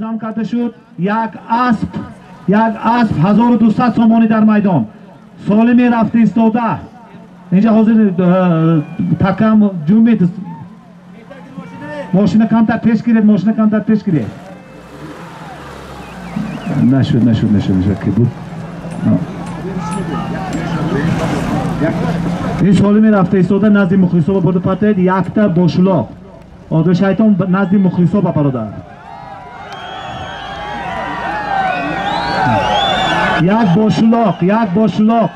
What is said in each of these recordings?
зам карда шуд. Як асп 1200 сомонӣ дар майдон. Солими рафта истода. Инҷа ҳозир такам ҷумед. Мошина камтар пеш гиред, мошина камтар пеш гиред. Нашуд ки буд. ин солими рафта истода назди мухлисоба бурда патед якта бошулоқ. Одил шайтон назди мухлисоба бародар. як бошулоқ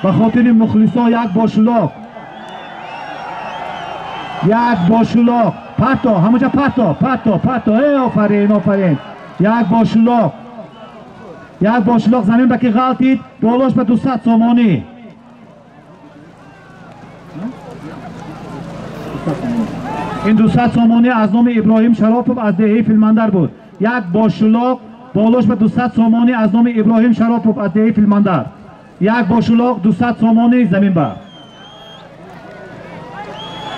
ба хотири мухлисо як бошулоқ. Пато, ҳамаҷа пато. Офарин. Як бошулоқ замин ба ки ғалтид, болош ба 200 сомонӣ. ин 200 сомонӣ аз номи Иброҳим Шаропов аз деҳаи Филмандар буд. Як бошулоқ болош ба 200 сомонӣ аз номи Иброҳим Шаропов аз деҳаи Филмандар. Як бошулоқ 200 сомонӣ замин ба.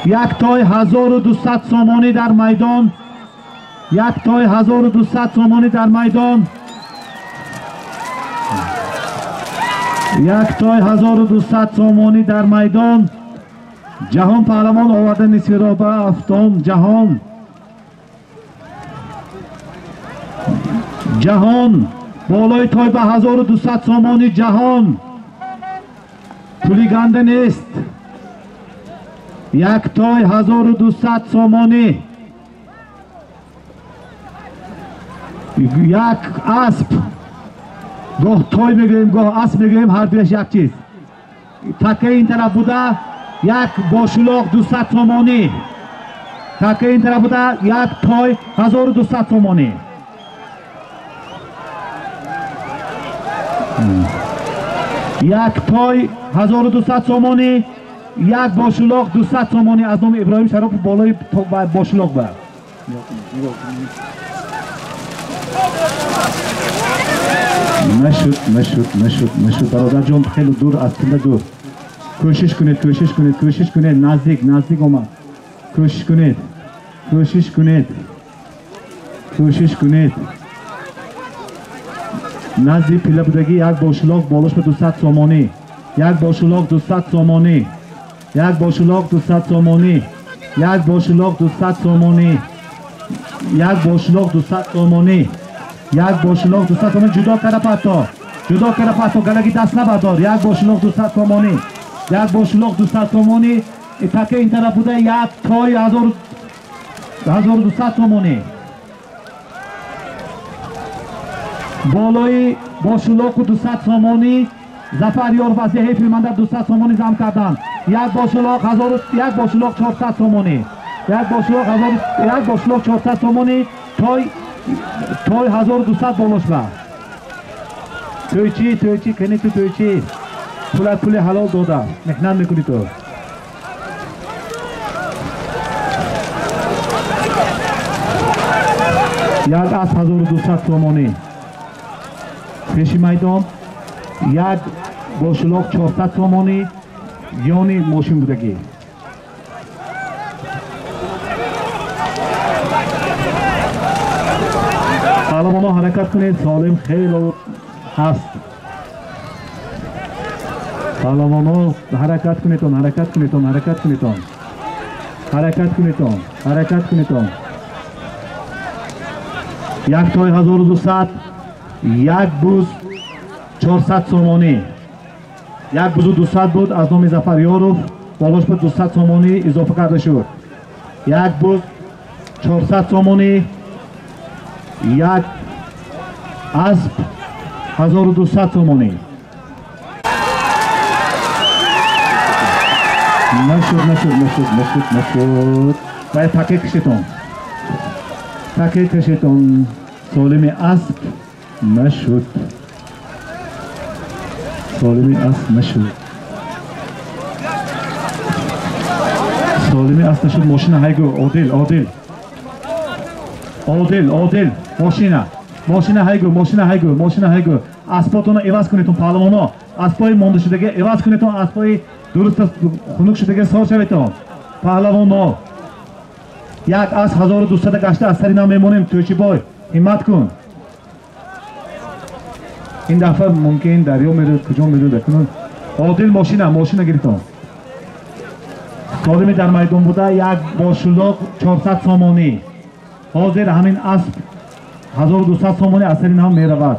Як той 1200 сомонӣ дар майдон. Як той 1200 сомонӣ дар майдон. Як той 1200 сомонӣ дар майдон. Ҷаҳон паҳлавон оварда нисфиро ба автон. ҷаҳон болои той ба 1200 сомонӣ. ҷаҳон пули ганда нест. Як той 1200 сомонӣ. Як асп гоҳ той мегӯем гоҳ асп мегӯем, ҳар дуяш як чиз. Такаи ин тараф буда як бошулоқ 200 сомонӣ. Такаи ин тараф буда як той 1200 сомонӣ. Як той 1200 сомонӣ. Як бошулоқ 200 сомонӣ аз номи Иброҳим Шаропов болои бошулоқ ба. Нашуд бародарҷон, хеле дур аз тилда дур. Кӯшиш кунед, наздик омад. Кӯшиш кунед. назди пила будагӣ як бошулоқ болош ба 200 сомонӣ. Як бошулоқ 200 сомонӣ. Як бошулоқ 200 сомонӣ. Як бошулоқ 200 сомонӣ. Як бошулоқ 200 сомонӣ. Як бошулоқ 200 сомонӣ. Ҷудо кара пато, галаги даст набардор. Як бошулоқ 200 сомонӣ. Як бошулоқ 200 сомонӣ. Итака ин тараф буда як той 1200 сомонӣ. болои бошулоқу 200 сомонӣ. Зафар Ёров аз деҳаи Филмандар 200 сомонӣ зам карданд. Як бошулоқ 400 сомонӣ. Як бошулоқ 400 сомонӣ. той 1200 болош ба. Тӯйчӣ кани ту тӯйчӣ. пули ҳалол дода. меҳнат мекунӣ ту. як аз 1200 сомонӣ. пеши майдон як бошулоқ 400 сомонӣ ёни мошин будагӣ. паҳлавоно ҳаракат кунед. Солим хело ҳаст. паҳлавоно ҳаракат кунедон. як той 1200. як буз 400 сомонӣ. як бузу 200 буд аз номи Зафар Ёров болош ба 200 сомонӣ изофа карда шуд. як буз 400 сомонӣ. як асп 1200 сомонӣ. нашуд. Баъд таке кашетон. солими асп нашуд. солими асп нашуд. мошина ҳайгӯ. одил мошина ҳайгӯ. аспотона эваз кунедон. паҳлавоно аспои мондашудаги эваз кунедон. аспои дуруста хунук шудаги сор шаведон. паҳлавоно як аз 1200 гашта аз сари нам мемонем. тӯчибой ҳиммат кун. این دفعه ممکن دریا میرود کجا میرود کنون عادل ماشین گرفتم سالمی در میدان بوده یک با شلاق 400 سامانی حاضر همین اسب 1200 سامانی اثرین هم میرود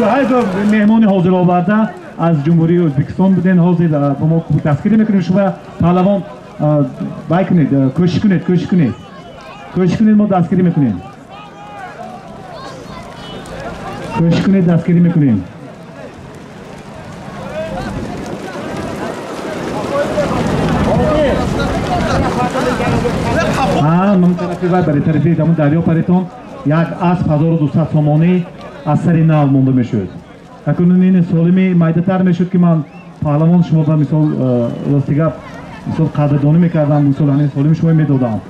هایگو مهمانی حاضر آورده از جمهوری ازبکستان بودین حاضر با ما دستگیری میکنیم شما پهلوان بای کنید کوشش کنید ما دستگیری میکنیم دستگیری میکنیم من طرفی برای طرفی همون دریا پریتون یک اسب 1200 سامانی از سر نو مونده میشد اکنون این سالمی مایده تر میشد که من پهلوان شما به مثال راستیگه مثال قدردانی میکردم مثال همین سالمی شما میدادم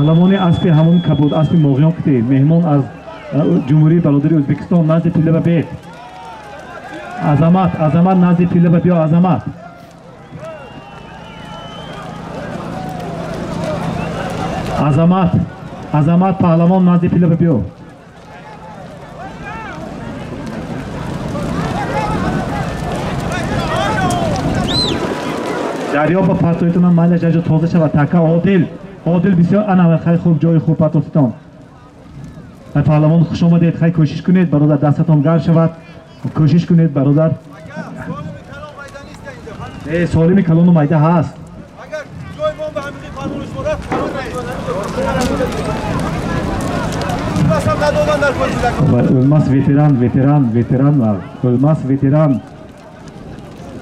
پهلوانی اسب همون کبود اسب موغیان کتی مهمان از جمهوری برادری ازبکستان نزد پیله به بیت عظمت نزد پیله به بیا عظمت پهلوان نزد پیله به بیا دریا با پرتویتون هم مایل جاجو تازه شود تکه عادل بسیار انوه خیلی خوب جای خوب پرتوستان پهلوان خوش آمدید خیلی کوشش کنید برادر دستتان گرم شود کوشش کنید برادر سالمی کلان و مایده هست اگر جای ما به همین فرمونش مورد Ölmez veteran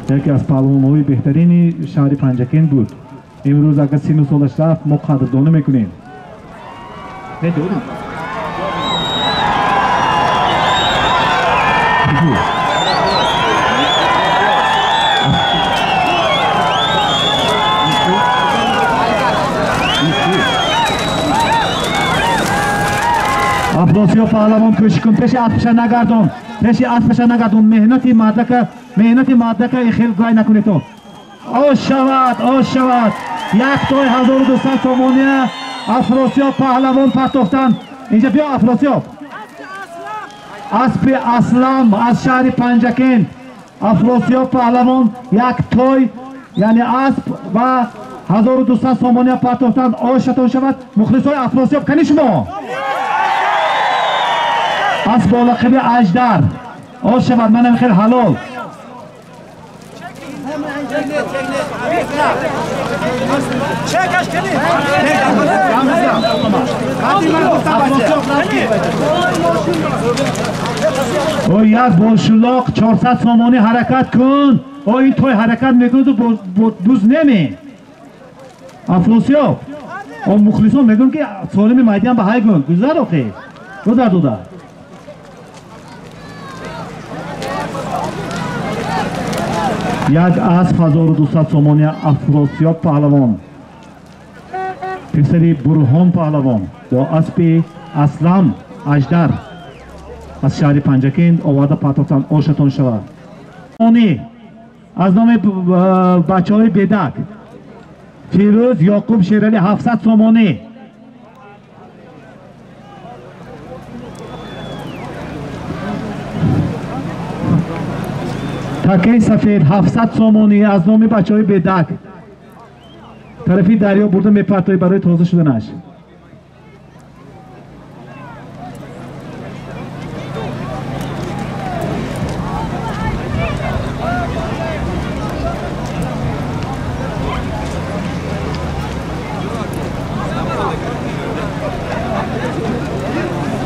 یکی از پهلوان‌های بهترین شهر پنجکین بود امروز اگر 30 سالش رفت ما قدردانی میکنیم افراسیاب پهلوان کوشش کن پیش اسبش نگردون مهنتی مردک خیلی گای نکنی تو آش شود یک توی 1200 تومانی افراسیاب پهلوان پرتافتن اینجا بیا افراسیاب اسب اسلام از شهر پنجکین افراسیاب پهلوان یک توی یعنی اسب و 1200 تومانی پرتافتن آشتون شود مخلصای افراسیاب کنی شما اسب با لقب اژدر آش شود منم خیلی حلال چکش کنید او یک بولشلاق 400 سامانی حرکت کن او این توی حرکت میکنه تو دوز نمی افراسیاب او مخلصان میگن که سالمی میدان به های گن گذر آخی دو در یک اسب 1200 سامانی افراسیاب پهلوان پسری برهان پهلوان با اسب اسلام اژدر از شهر پنجکین آورده پرتافتن آشتان شود از نام بچه های بدک فیروز یعقوب شیرالی 700 سامانی تکه سفید 700 سامانی از نام بچه های بدک طرفی دریا برده میپرتایی برای تازه شدنش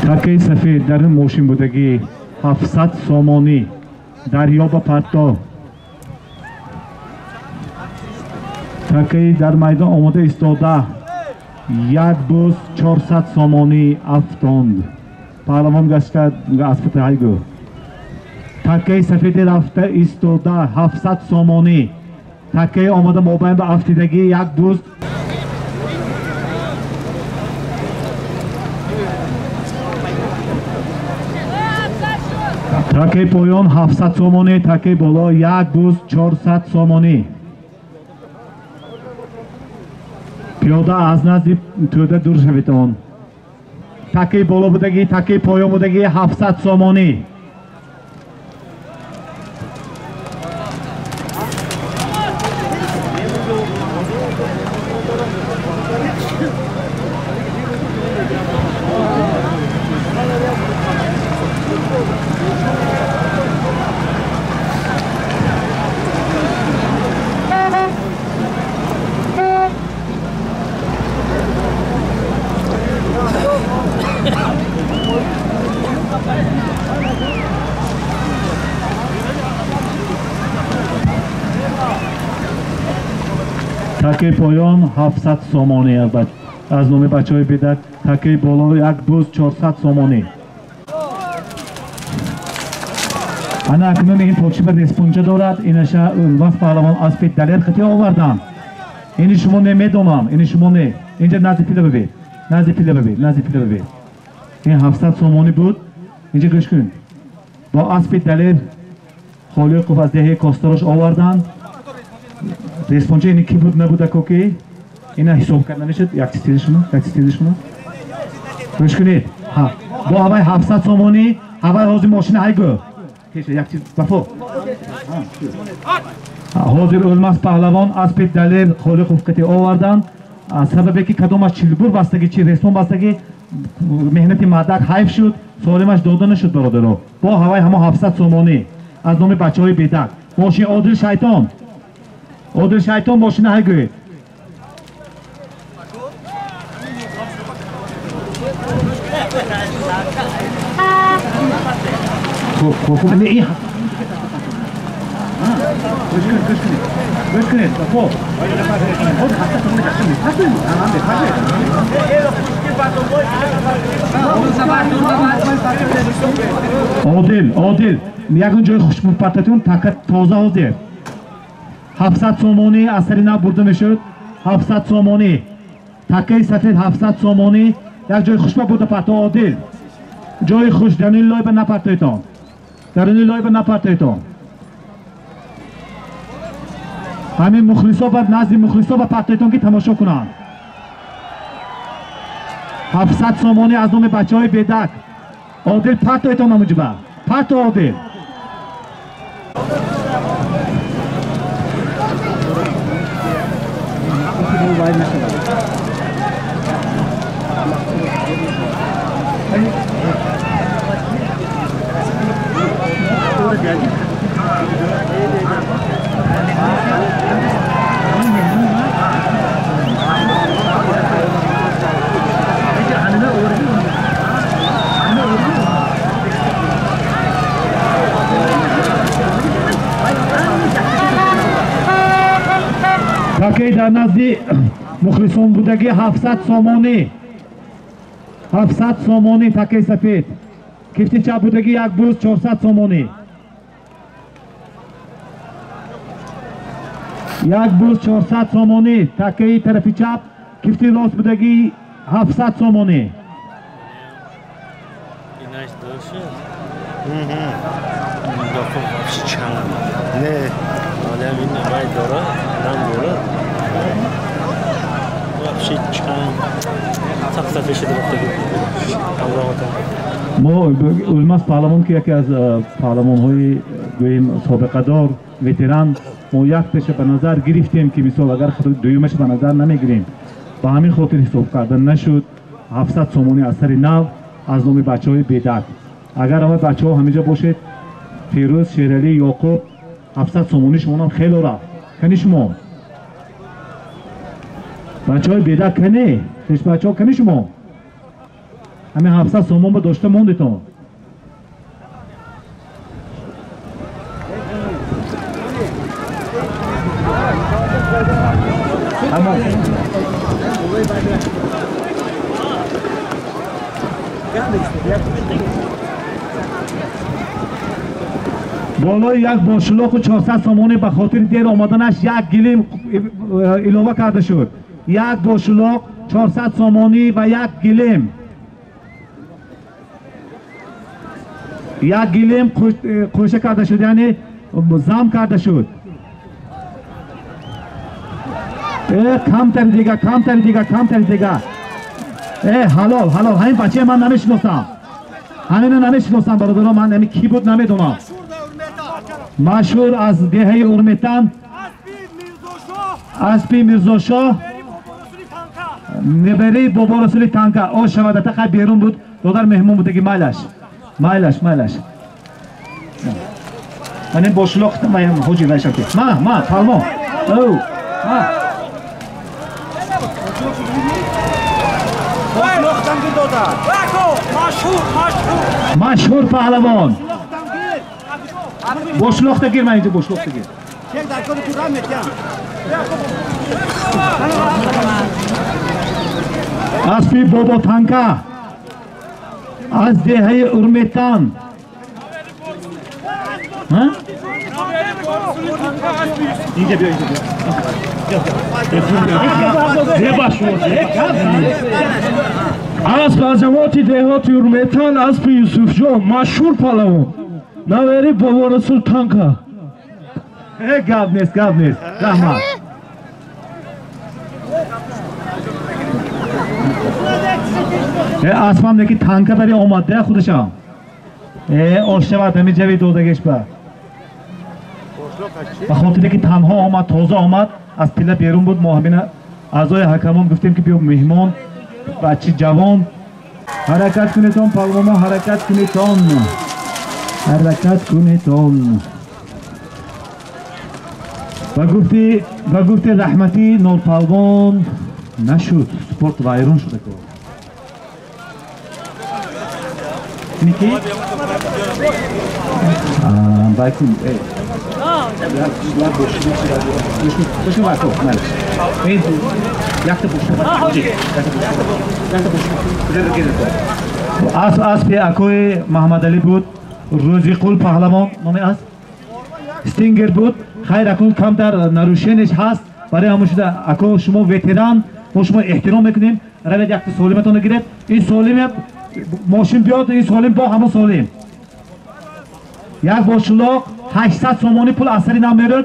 تکه سفید در این موشین بودگی 700 سامانی دریا با پرتا Такий дар майдон омода истода. Як буз 400 сомонӣ афтонд. Паҳлавон гашта асфати ҳайгу. Такий сафеди рафта истода 700 сомонӣ. Такий омода мобайн ба афтидагӣ як буз. Такий поён 700 сомонӣ. Такий боло як буз 400 сомонӣ. пиёда аз назди тӯда дур шавед он. Такий боло будагӣ, такий поён будагӣ 700 сомонӣ. Такий поён 700 сомонӣ аз номи бачаҳои бедак. Такий боло як буз 400 сомонӣ. ана акнун ин покшиба респунҷа дорад. инаша улвас паҳлавон аспи далер хати оварданд. ини шумо немедонам, ини шумо не. инҷа назди пила бибед, назди пила бибед, назди пила бибед. ин 700 сомонӣ буд. инҷа гӯш кун. бо аспи далер холиқов аз деҳаи костарош оварданд. респонҷа ини ки буд набуда коки ина ҳисоб карда мешуд. як чиз тизишуна гӯш кунед. бо ҳавай 700 сомонӣ ҳавай ҳозир мошина ҳайгӯ як чиз бафо ҳозир улмас паҳлавон аспи далер холиқов кати оварданд. аз сабабе ки кадомаш чилбур бастагӣ чи респон бастагӣ меҳнати мадак ҳайф шуд. солимаш дода нашуд бародаро. бо ҳавай ҳамо 700 сомонӣ аз номи бачаҳои бедак. мошин одил шайтон, одил шайтон мошина ҳайгӯед. одил ягон ҷои хушбудпартатун така тоза ҳозир 700 сомонӣ аз сари нав бурда мешуд. 700 сомонӣ такаи сафед 700 сомонӣ як ҷои хушба бурда парто. одил ҷои хуш даруни лойба напартоитон, даруни лойба напартоитон. ҳамин мухлисо ба назди мухлисо ба партоитон ки тамошо кунанд. 700 сомонӣ аз номи бачаҳои бедак. одил партоитон амуҷиба парто одил. такей дар назди мухлисон будагӣ 700 сомонӣ. 700 сомонӣ такей сафед. кифти чап будагӣ як буз 400 сомонӣ. як буз 400 сомонӣ такей тарафи чап. кифти рост будагӣ 700 сомонӣ. мо улмас паҳлавон ки яке аз паҳлавонҳои гӯем собиқадор ветеран мо як пеша ба назар гирифтем ки мисол агар дуюмаш ба назар намегирем ба ҳамин хотир ҳисоб карда нашуд. 700 сомонӣ аз сари нав аз номи бачаҳои бедак. агар ҳама бачаҳо ҳамиҷа бошед фирӯз шералӣ ёқуб 700 сомонӣ шумонам хело рафт. кани шумо бачаҳои бедак кане хеш бачаҳо кани шумо ҳамин 700 сомон ба дошта мондитон. بالای یک باشلاق و 400 سامانی به خاطر دیر آمدنش یک گلیم اضافه کرده شد. یک باشلاق 400 سامانی و یک گلیم. یک گلیم کوشه کرده شد، یعنی زم کرده شد. کمتر دیگه، کمتر دیگه، کمتر دیگه. حلال حلال. همین بچه من نمیشناسم، همین نمیشناسم برادران. من همین کی بود نمیدونم. مشهور از دهه اورمیتان اسپی میرزاشاه نبری بابا رسولی تانکا. او شهادت خیلی بیرون بود، دادر مهمون بوده که مالش من باشلاق من حجی ویشم که ما پالمو او مشهور پهلوان باشلاق تگیر. من اینجا باشلاق تگیر اسپی بابا تانکا از دهه اورمیتان. اینجا بیا، از بازماتی دهاتی اورمیتان اسب یوسف جان مشهور پهلوان نوری بابا رسول تانکا. گپ نیست رحمت. اسبم نکی تانکا بری آمده خودشم آشتبت همی جوی دودگش با خاطره که تنها آمد، تازه آمد از پیله بیرون بود. ما همین اعضای حکمان گفتیم که بیا مهمان بچه جوان حرکت کنیتون پهلوانا، حرکت کنیتون و گفتی رحمتی نور پهلوان نشد، سپورت وایرون شده که نیکی بایکون باشون بایکو مالش یک تا باشون اسب اکوی محمد علی بود. روزی قول پهلوان نامی است استینگر بود. خیر اکون کم در نروشنش هست. برای همون شده اکو شما ویتران ما شما احترام میکنیم. روید یک سالمتون گیرید. این سالم ماشین بیاد، این سالم با همه سالم. یک باشلاق 800 سامانی پول اثری نمیرد.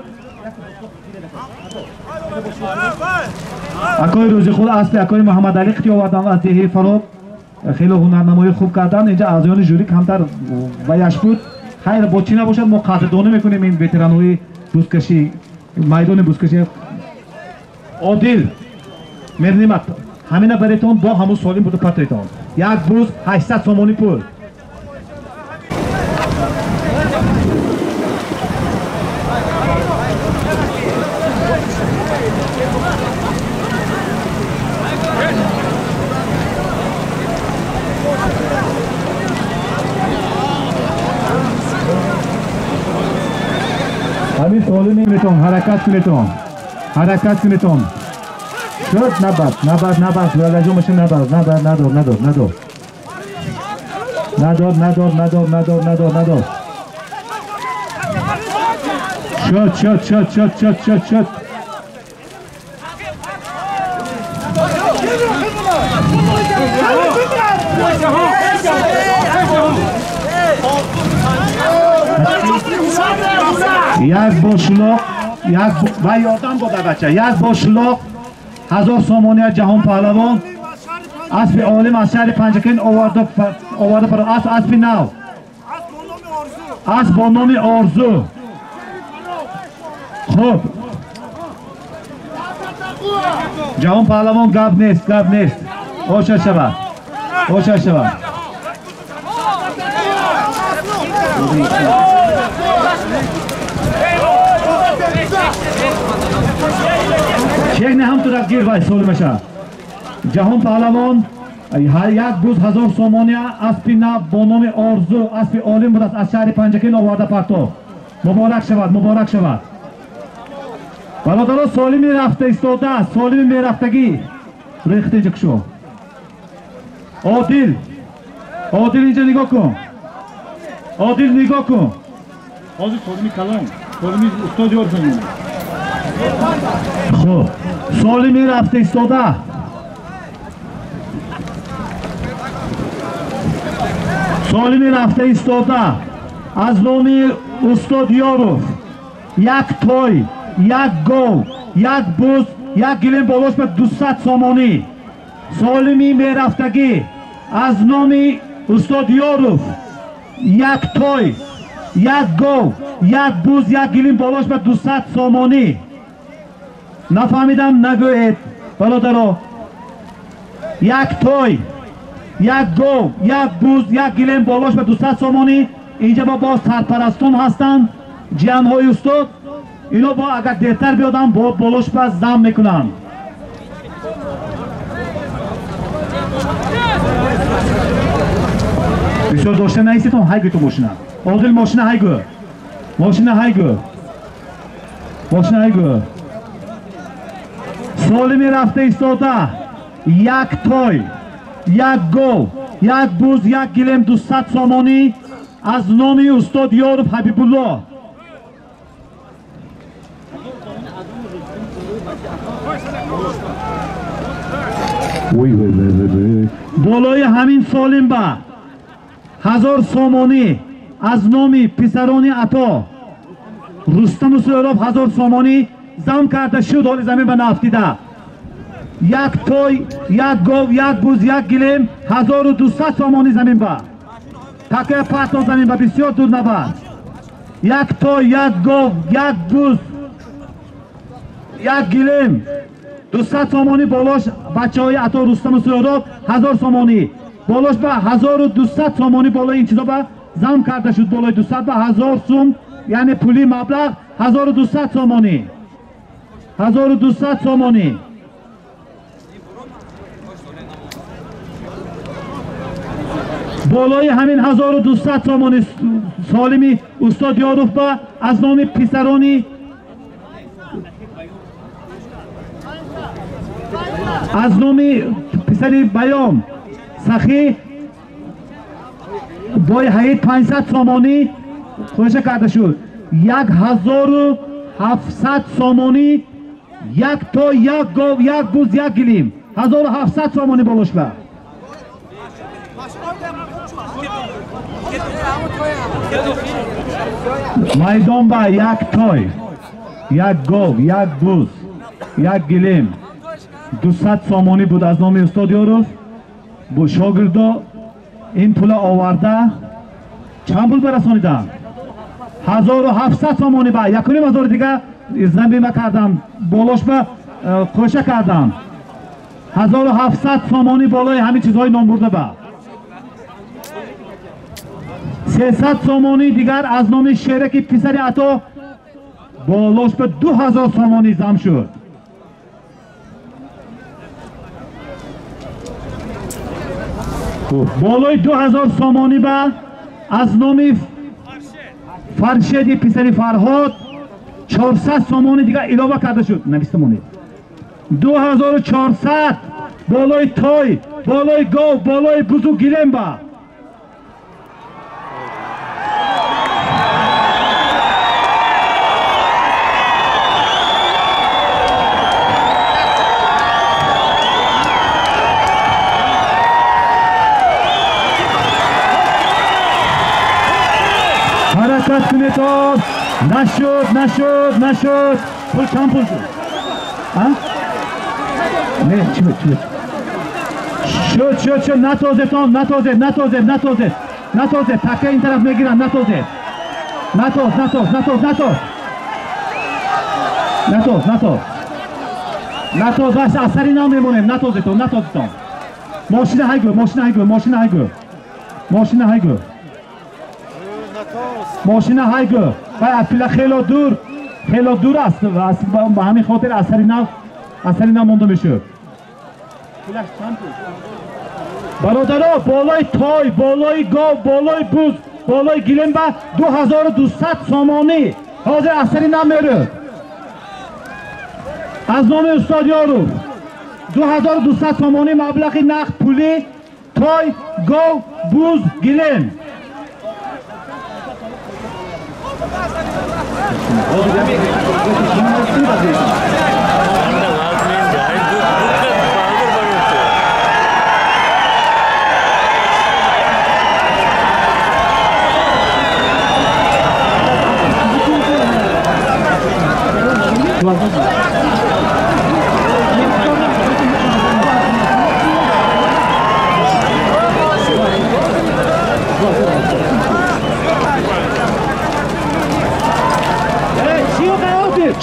اکوی روزی خود اسب اکوی محمد علی خطی آوردن از دهه فراب. خیلی هنرنمایی خوب کردن. اینجا اعضایان جوری کمتر ویش بود. خیر با چی نباشد ما قدردانی میکنیم این وتران‌های بوزکشی، میدان بوزکشی عادل مرنیمت همینه بریتون با همون سالم بوده پتریتون. یک بوز 800 سامانی پول. همین سالمی میتون حرکت کنیتون شد. نبرد لجو مشه ندار شد یک باشلاق و یادم بوده بچه. یک باشلاق 1000 سامانی از جهان پهلوان اسب عالم از شهر پنجکین آورده پر اسب نو اسب با نام آرزو. خوب جهان پهلوان گپ نیست اوشا شود یک نه هم تو رفت گیر وای سولمشه. جهان پهلوان یک بوز 1000 سامانی اسب نو با نام آرزو اسب عالم بود از شهر پنجکین آورده پرتو. مبارک شود برادران. سالمی رفته ایستاده است، سالمی میرفتگی ریخت اینجا کشو عادل اینجا نگاه کن عادل نگاه کن حاضر سالمی کلام سالمی استاد یار زنیم خب سالمی رفته ایستاده سالمی رفته ایستاده از نام استاد یاروف یک توی یک گل یک بوز یک گلیم بالاش به 200 سامانی سالمی میرفتگی از نام استاد یاروف یک توی یک گل یک بوز یک گلیم بالاش به 200 سامانی نفهمیدم نگوید برادرها یک توی یک گل یک بوز یک گلیم بالاش به 200 سامانی اینجا با باز سرپرستان هستند جیانهای استاد اینا با اگر دیرتر بیادن با بالاش به زم میکنن بسیار داشته نیستیتون هایگو تو ماشینه عادل ماشینه هایگو ماشینه هایگو ماشینه هایگو سالمی رفته ایستاده یک توی یک گل یک بوز یک گلیم 200 سامانی از نام استاد یاروف حبیب الله بالای همین سالم با 1000 سامانی از نام پسرانی عطا رستم سهراب 1000 سامانی زم کرده شد حال زمین به نفتیده یک توی یک گل یک بوز یک گلیم 1200 سامانی زمین با تکه پرتو زمین با بسیار دور نبرد یک توی یک گل یک بوز یک گلیم 200 سامانی بالاش بچه های عطا رستم سهراب 1000 سامانی بالاش به 1200 سامانی بالای این چیزا به زم کرده شد بالای 200 به 1000 سوم یعنی پولی مبلغ 1200 سامانی 1200 سامانی بالای همین 1200 سامانی سالمی استاد یاروف با از نام پسرانی از نام پسری بیام سخی با هیئت 500 سامانی خواهش کرده شد 1700 سامانی یک تا یک گل یک بوز یک گلیم 1700 سامانی بالاش به میدان با یک تای یک گل یک بوز یک گلیم 200 سامانی بود از نام استاد یاروف با شاگردا این پول آورده چند پول برسانیدم 1700 سامانی با یکونیم هزار دیگه زنبیمه کردم بالاش به کوشه کردم 1700 سامانی بالای همین چیزهای نام برده با 300 سامانی دیگر از نام شیرکی پسری عطا بالاش به 2000 سامانی زم شد بالای 2000 سامانی با از نام فرشید پسری فرهاد 400 سامانی دیگر علاوه کرده شد نویستمونید 2400 بالای تای بالای گاو بالای بزرگ گیلم با حرکت کنید نشد پول چند پول شد نه چی بود شد نتازه تام نتازه تکه این طرف میگیرم نتازه نتاز بس اثری نمیمونیم نتازه تام ماشین هایگو و اپیلا خیلی دور است با همین خاطر اثری نمونده میشه برادرها بالای تای بالای گاو بالای بوز بالای گیلم با 2200 سامانی حاضر اثری نمیره از نام استاد یاروف 2200 сомонӣ маблағи нақд пулӣ той гов буз гилем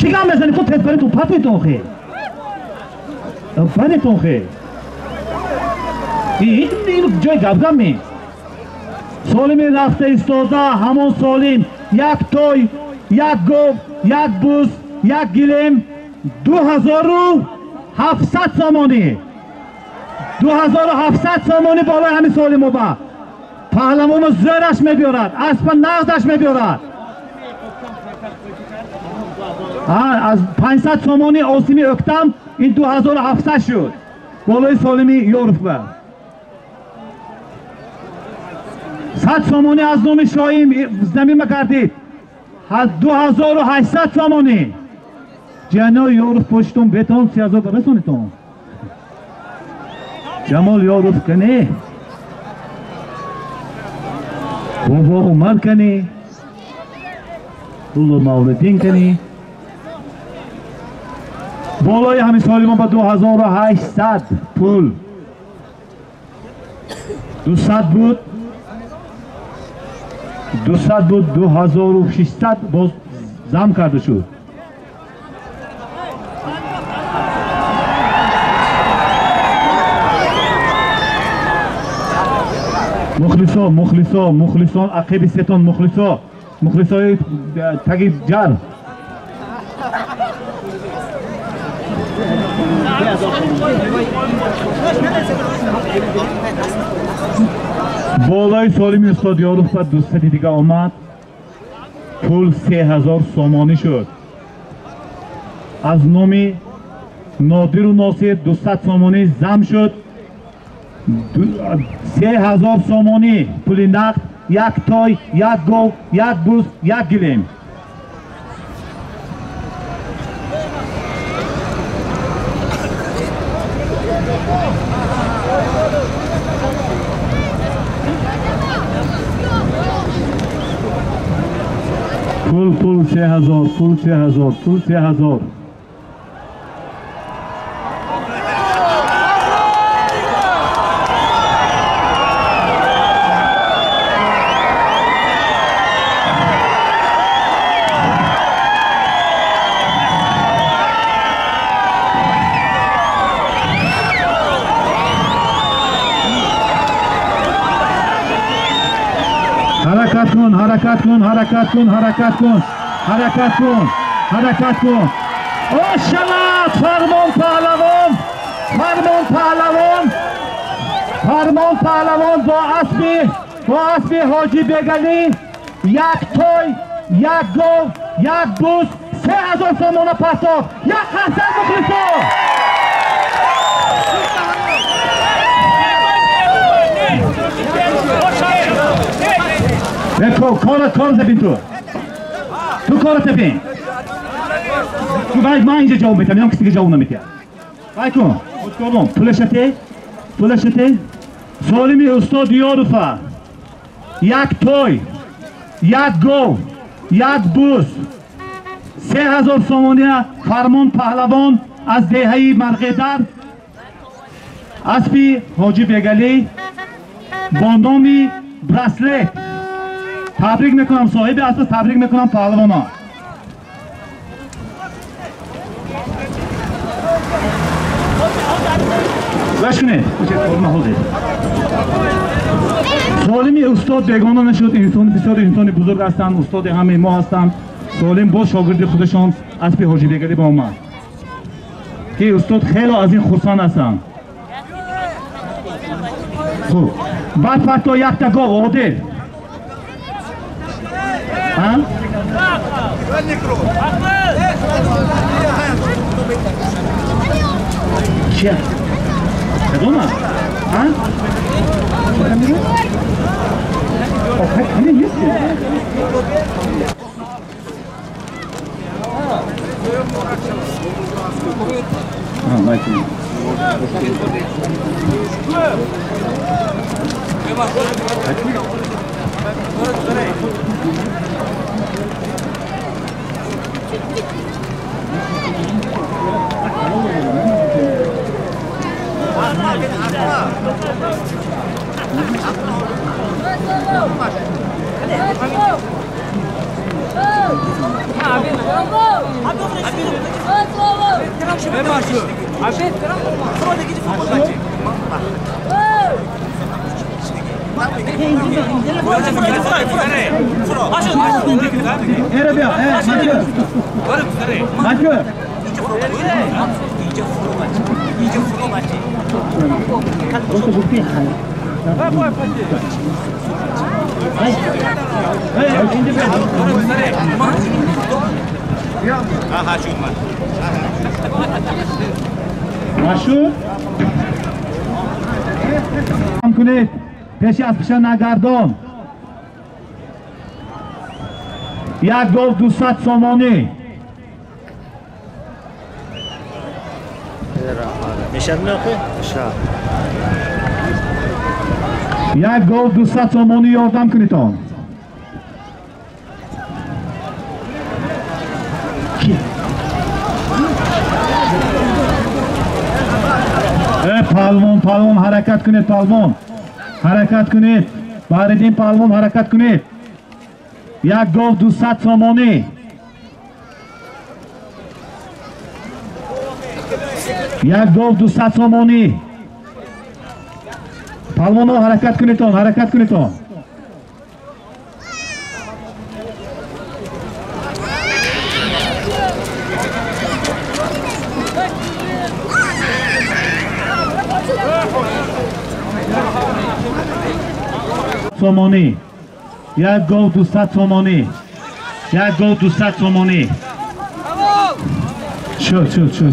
چیکار میزنی تو تفری تو پاتیتون خیر پاتیتون خیر این جای گبگم می سالمی رفته ایستاده همون سالم یک توی یک گوب یک بوز یک گلیم 2700 سامانی 2700 سامانی بالای همین سالم با پهلوان زرش میبیارد اسب نقدش میبیارد از 500 سامانی آسیمی اکتم این 2700 شد بالای سالمی یورف برد 100 سامانی از نوم شاهیم زمین مکردید 2800 سامانی جنال یورف پشتون بتون 3000 برسونیتون جمال یورف کنی بابا عمر کنی پول موردین کنی بالای همین سالی ما با 2800 پول 200 بود 2600 باز زم کرده شد مخلصان عقیب ستان مخلصای تگی جر بالای سالمی استاد یاروف و دوستی دیگه آمد پول 3000 سامانی شد از نومی نادر و ناصر 200 سامانی زم شد 3000 سامانی پول نقد یک تای یک گو یک بوز یک گلیم پول 3000 حرکت کن عاشقات فرمان پهلوان با اسب حاجی بگلی یک توی یک گو یک بوز 3000 سامان پاسخ یک حسن مخلصو کار زبین تو کارت ببین تو باید من اینجا جواب میتم یا کسی که جواب نمیتیم باید کن پولشته سالمی استاد یاروفه یک توی یک گو یک بوز 3000 سامانی فرمان پهلوان از دهه مرغدر اسبی حاجی بگلی با نامی برسلت تبریک میکنم صاحب اسب تبریک میکنم پهلوانا بشکنید سالمی استاد بیگانه نشد بسیار انسان بزرگ هستند استاد همه ما هستند سالم با شاگرد خودشان اسب حاجی بگلی با اومد که استاد خیلی از این خرسان هستند خوب بعد فردا یک تا گاو عادل چیه؟ کدومه؟ ها؟ آخه کنی نیستی؟ بایدی Era bia, Mathieu. مشهور هم کنید پیشی از پیش نگردان یک گفت 200 سامانی یک گفت 200 سامانی یادم کنید آن پالمون حرکت کنید پالمون حرکت کنید باردین پالمون حرکت کنید یک گفت 200 سامانی یک گفت 200 سامانی پالمون حرکت کنید حرکت کنید سامانی یک گفت 200 سامانی یک گفت 200 سامانی شو کنی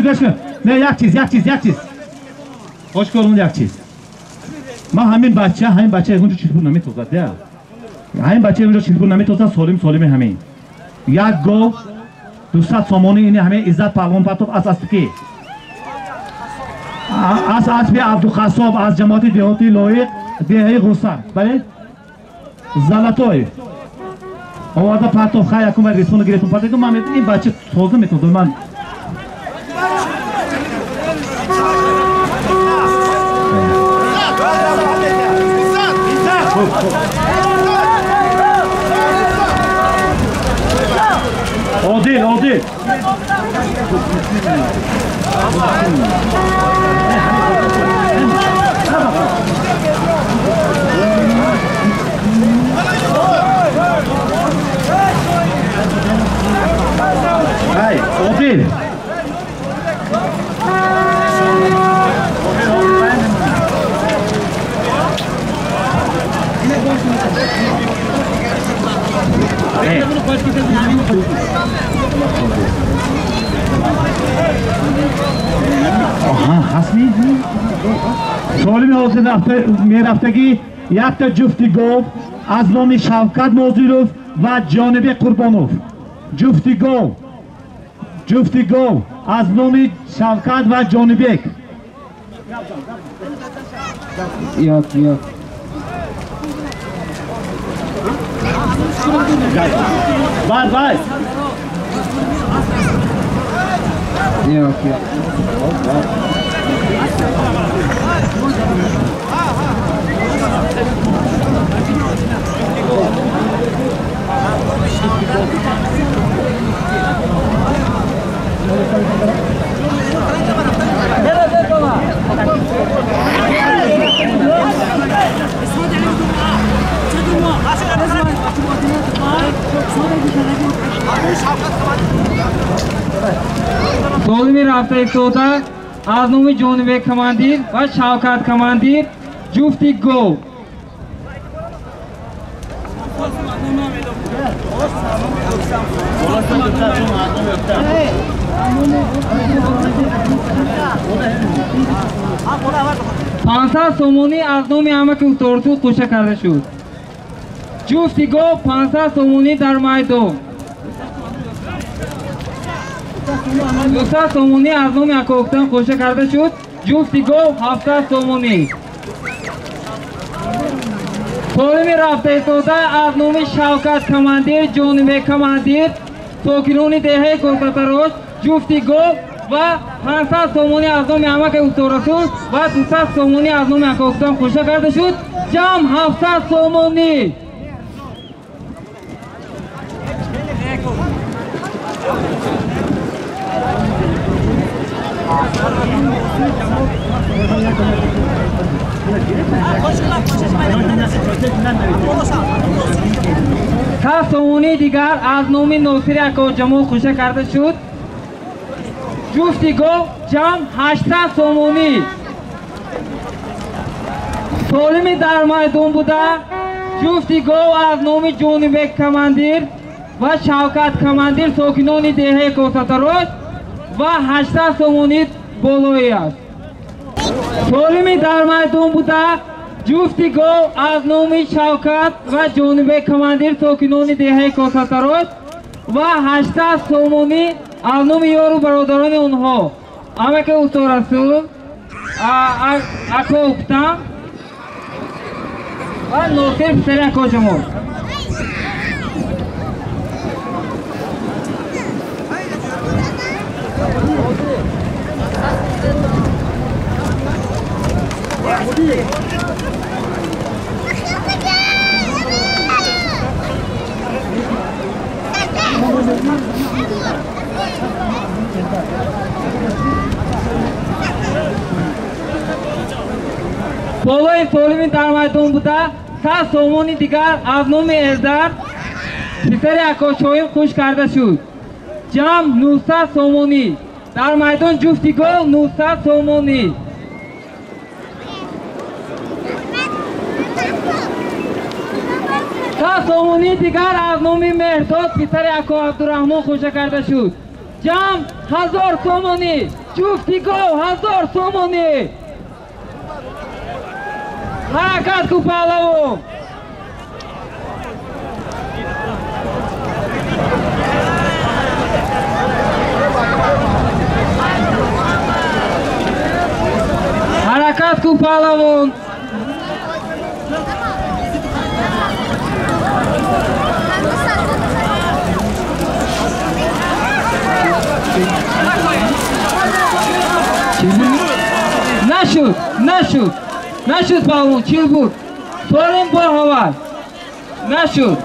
گوش نه یک چیز خوش کن یک چیز ما همین بچه اونجا چیز بود نمیتوزد همین بچه اونجا چیز بود نمیتوزد سالم همین یک گو 200 سامانی اینه همه عزت پهلوان پرتاب از که از اسبی عبدالخصاب از جماعت دهاتی لایق دهه غصر بله زلطای آورده پرتاب خواهی اکن و رسون گریتون پرتاب من این بچه توزه میتوزد من عادل هاي عادل حسنی سوالی میرفتگی یک تا جفتی گفت از نام شوکت نازیروف و جانب قربانوف جفتی گفت از نام شوکت و جانبک یاد بای سومی رفته ایستوده از نام جانبه کماندیر و شوکت کماندیر جفتی گو. پانصد سومونی از نام همه که اتورتو خوشه کرده شد. جفتی گو 500 سومونی در میدان. 200 سومونی از نام اکوکتن خوشه کرده شد. جفتی گو 700 سومونی. سالمی رفته ایستاده از نام شوکت کماندیر جانبه کماندیر ساکنان دهه کلکتا روش جفتی گو و 500 سومونی از نام همه که اتورسون و 200 سومونی از نام اکوکتن خوشه کرده شد. جمع 700 سومونی. تا سومونی دیگر از نام ناصر اکو جمع خوشه کرده شد. جفتی گو جمع 800 سومونی. سالمی در میدان بوده. جفتی گو از نام جانبه کماندیر و شوکت کماندیر ساکنان دهه کلکتا روش و 800 سومونی بالایی است. سالمی در میدان بوده. جفتی گو از نام شوکت و جانبه کماندیر ساکنان دهه کلکتا روش و 800 سومونی از نام یارو برادران اونها همه که استاد رسول اکوکتن و ناصر پسر اکو جمع. بالای سالمی در میدان بوده. 100 سومونی دیگر از نام ازدر پسر اکاشویم خوش کرده شد. جمع 900 سومونی در میدان جفتی گو 900 سومونی. سومونی دیگر از نام مهرداد پسر اکو عبدالرحمن خوشه کرده شد. جمع 1000 سومونی. جفتی گو 1000 سومونی. حرکت کو پهلوان. حرکت کو پهلوان. نشد پهلوان. چیل بود سالم بار هوا نشد.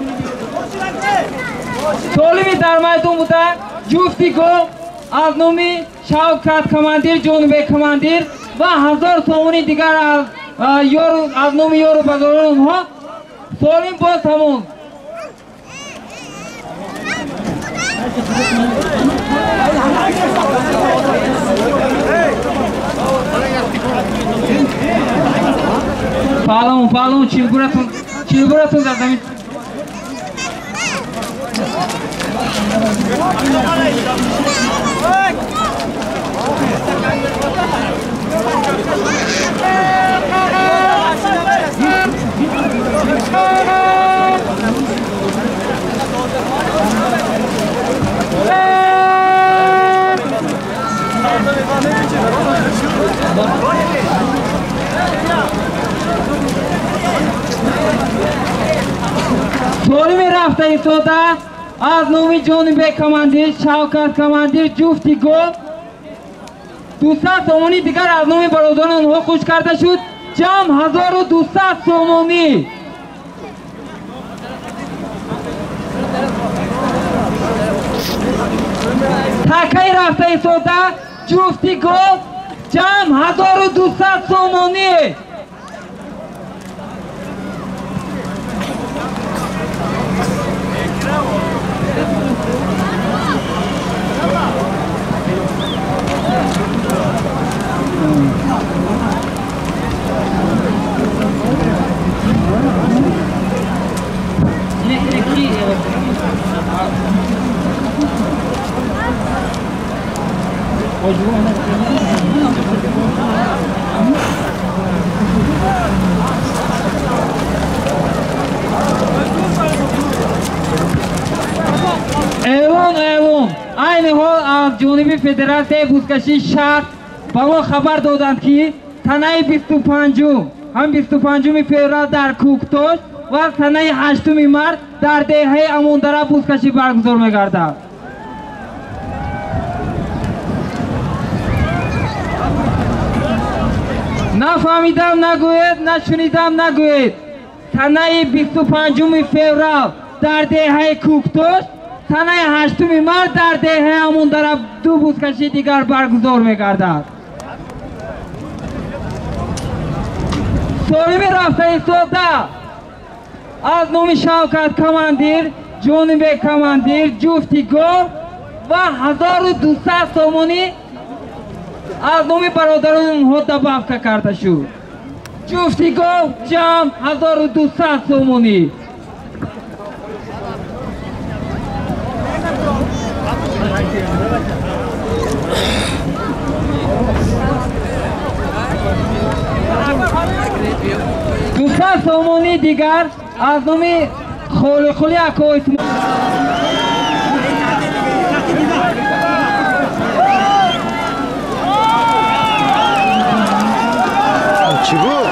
سالمی در میدان بوده. جفتی گو از نامی شوکت کماندیر جانبه کماندیر و 1000 سومونی دیگر از نام یارو برادران اونها سالم باز تمام. پهلوان چیلگورتون در زمین. سالمی رفته ایستاده از نام جانبه کماندیر شوکت کماندیر جفتی گو 200 سومونی دیگر از نام برادران اونها خوش کرده شد. جمع 1200 سومونی. تکی رفته ایستاده جفتی گو جمع 1200 سومونی. Эвон айни ҳол аз ҷониби Федератсияи бузкашии шаҳр ба мо хабар доданд ки санаи 25 феврал дар Кӯктош ва санаи 8 март дар деҳаи Амондара бузкашӣ баргузор мегардад. Нафаҳмидам нагӯед, нашунидам нагӯед. Санаи 25 феврал дар деҳаи Кӯктош, санаи 8 март дар деҳаи Амондара ду бузкашии дигар баргузор мегардад. солими рафтаи сода аз номи Шавкат командир, ҷонибек командир, ҷуфти гол ва 1200 сомонӣ аз номи бародарони онҳо добавка карда шуд. ҷуфти гол ҷамъ 1200 сомонӣ. سومونی دیگر از نومی خلی اکویت چی بود؟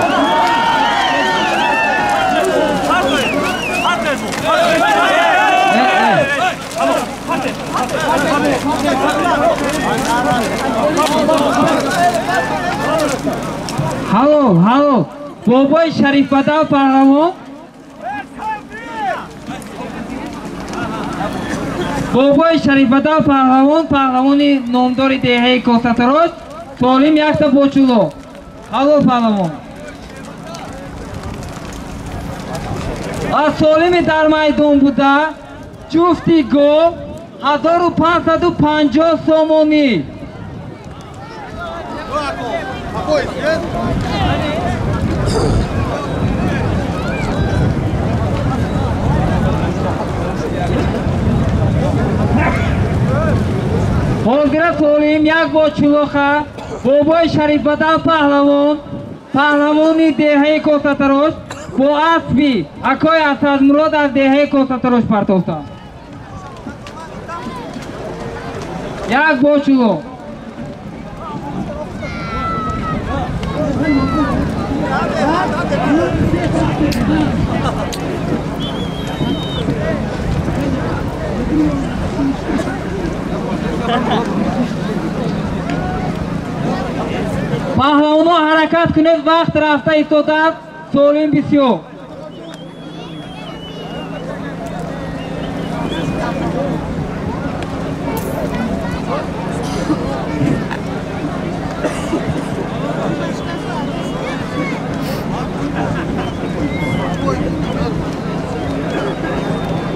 هالو بابای شریف بداو پهلوان بابای شریف بداو پهلوانی نامداری دهه کوساتروش سالیم یکتا بوچولو هالو پهلوان از سالیم در میدان بوده جفتی گل 1550 سومونی حاضر سولیم یک با چلوخه بابای شریف بدن پهلوانی دهه کوساتروش با اسبی اکای اسد مراد از دهه کوساتروش پرتوستند یک با چلو پهلوانا حرکت کنید وقت رفته ایستاده است سولیم بسیار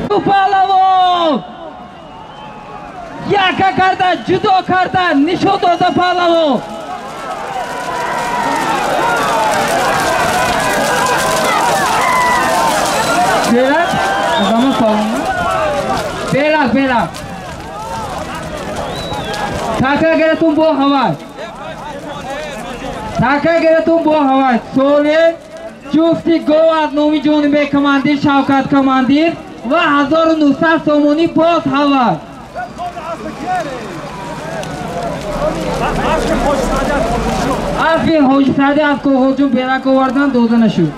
پهلوان یکا کرده جدا کرده نشان داده پهلوان بیرک تاکه گرتون با هوای سوله جفتی گو از نومی جانبه کماندیر شوکت کماندیر و 1900 سومونی باز هوای افین حاجی سعدی از کوهجون بیرک آوردن دوزه نشود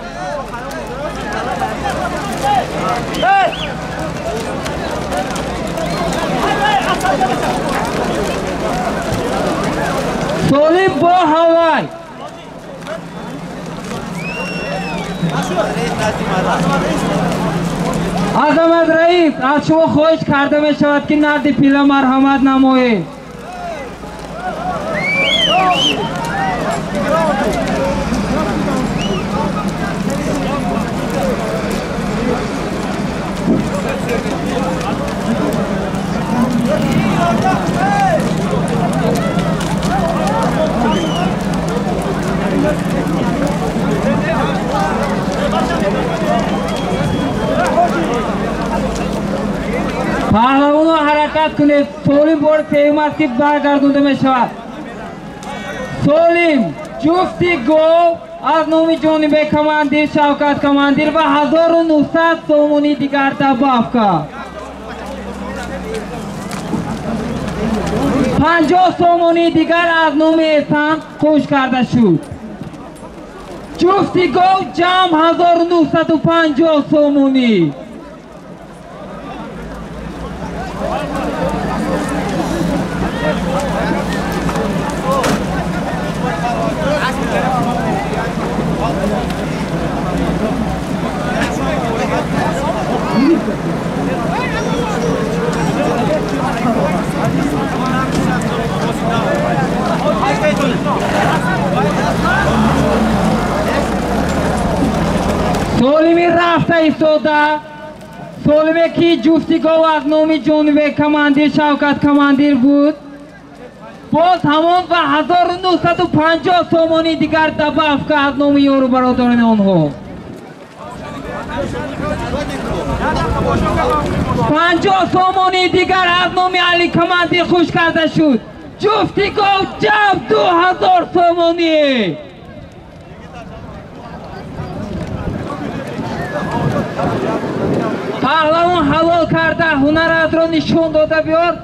سولیم با هوای عظمت رئیس از شما خواهش کرده می شود که نرد پیله مرحمت نمایید پهلوانو حرکت کنید سولیم بار سیوم است که برگردونده می شود Solim jufti gol از نومی جانب کماندیر شوکت کماندیر و 1900 سومونی دیگر دباف کرد. 50 سومونی دیگر از نوم احسان خوش کرده شد. جفتی گل جمع 1950 سومونی. سولیمی رفته ایستاده. سولیمی که جفتی گل از نوم جانب کماندیر شوکت کماندیر بود. باز همون و 1950 سومونی دیگر دباف که از نوم یارو برادران آنها. 50 سومونی دیگر از نوم علی کماندیر خوش کرده شد. جفتی گل جمع 2000 سومونی. پهلوان حلال کرده هنر از را نشون داده بیار.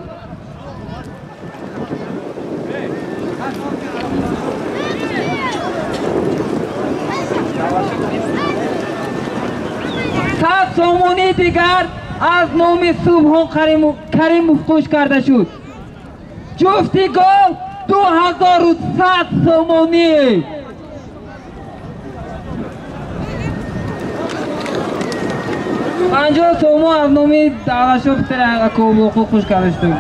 صد سومونی دیگر از نام صبحان کریم خوش کرده شد. جفتی گل 2100 سومونی. پنجاه سومون از نامی دعوشو بتره اکو خوش کرده شد.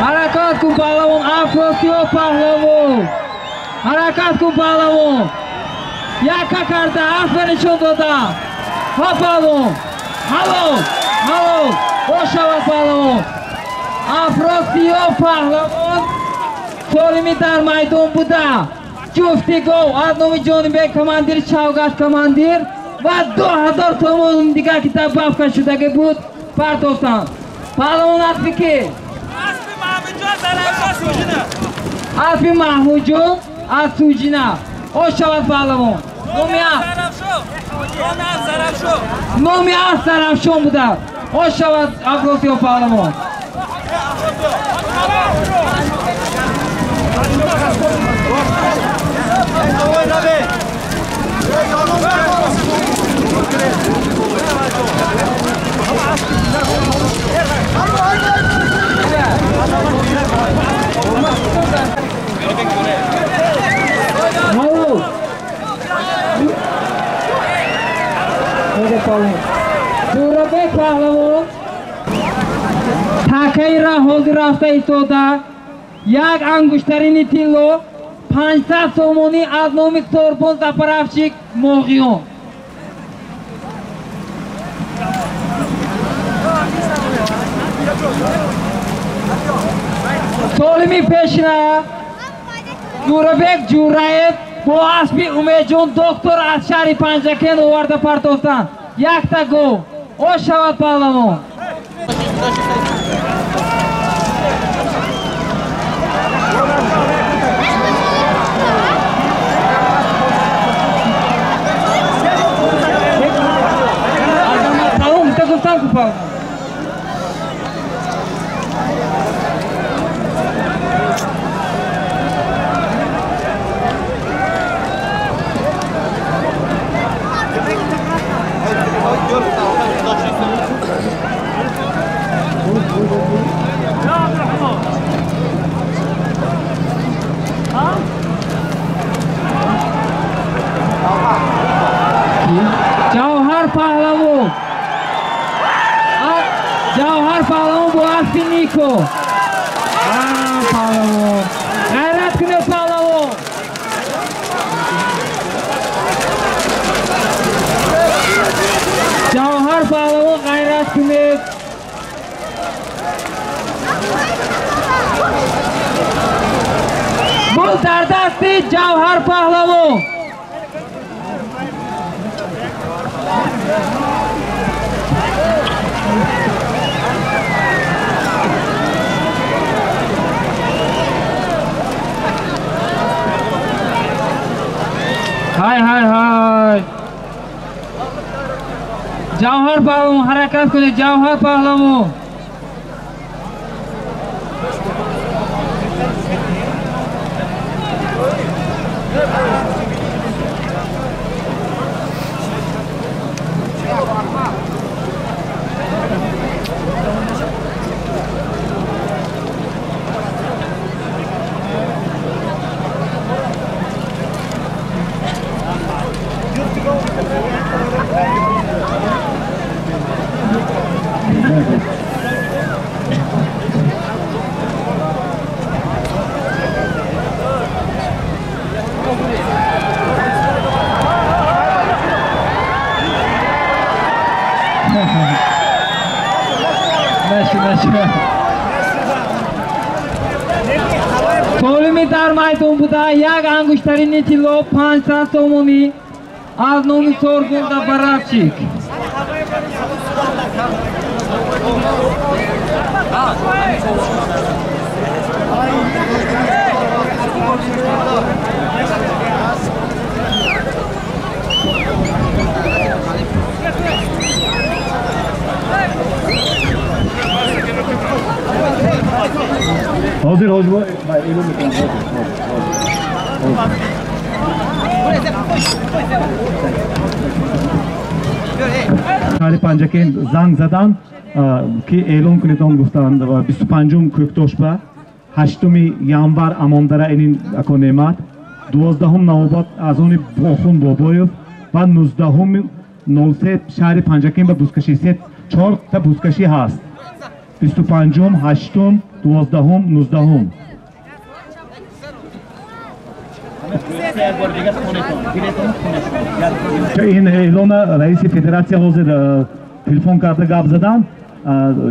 حرکت کن پهلوان افراسیاب پهلوان. حرکت کن پهلوان. یکا کرده افرشون داده. ها پهلوان. هلو باشود پهلوان. افراسیاب پهلوان سالمی در میدان بوده. جفتی گل از نام جانب کماندیر شوکت کماندیر و 2000 تومان دیگر که دباف شده بود پرداختند. پهلوان اسبی که؟ اسبی محمود جان از سوجینه. خوش شود پهلوان. نامی از زرفشان بوده. خوش شود افراسیاب پهلوان. جوربک پهلوان تاکی را هولدی رفته ایستاده. یک انگشترین تیلو 500 سومونی از نام سوربون زپرفشیک موغیون. سالمی پیشنه جوربک جورایب با اسبی امیجون دکتر از شهر پنجکن آورده پرداختند. یک تا گل. خوش شود پهلوان. جوهر پهلوان با اسبی نیکو. پهلوان غیرت کنه پهلوان. جوهر پهلوان غیرت کنه. بود در دستی جوهر پهلوان. های های های جوهر پهلوان حرکت کنید جوهر پهلوان Солими дар майдон буда як ангуштарини тилло 500 сомонӣ аз номи Соргулда Барабчик. Hozir hojbo e'lon etildi. Shahri Panjakend zang zadan ki e'lon qilingan guftand va 25 ko'ktoshpa 8 yanvar amondara inin akonemat 12 Navbat azoni Boxun Boboyev va 19 03 Shahri Panjakend ba buskashi set 4 ta buskashi hast 25 8 12 19 این اعلان رئیس فدراسیون حاضر تلفن کرده گپ زدن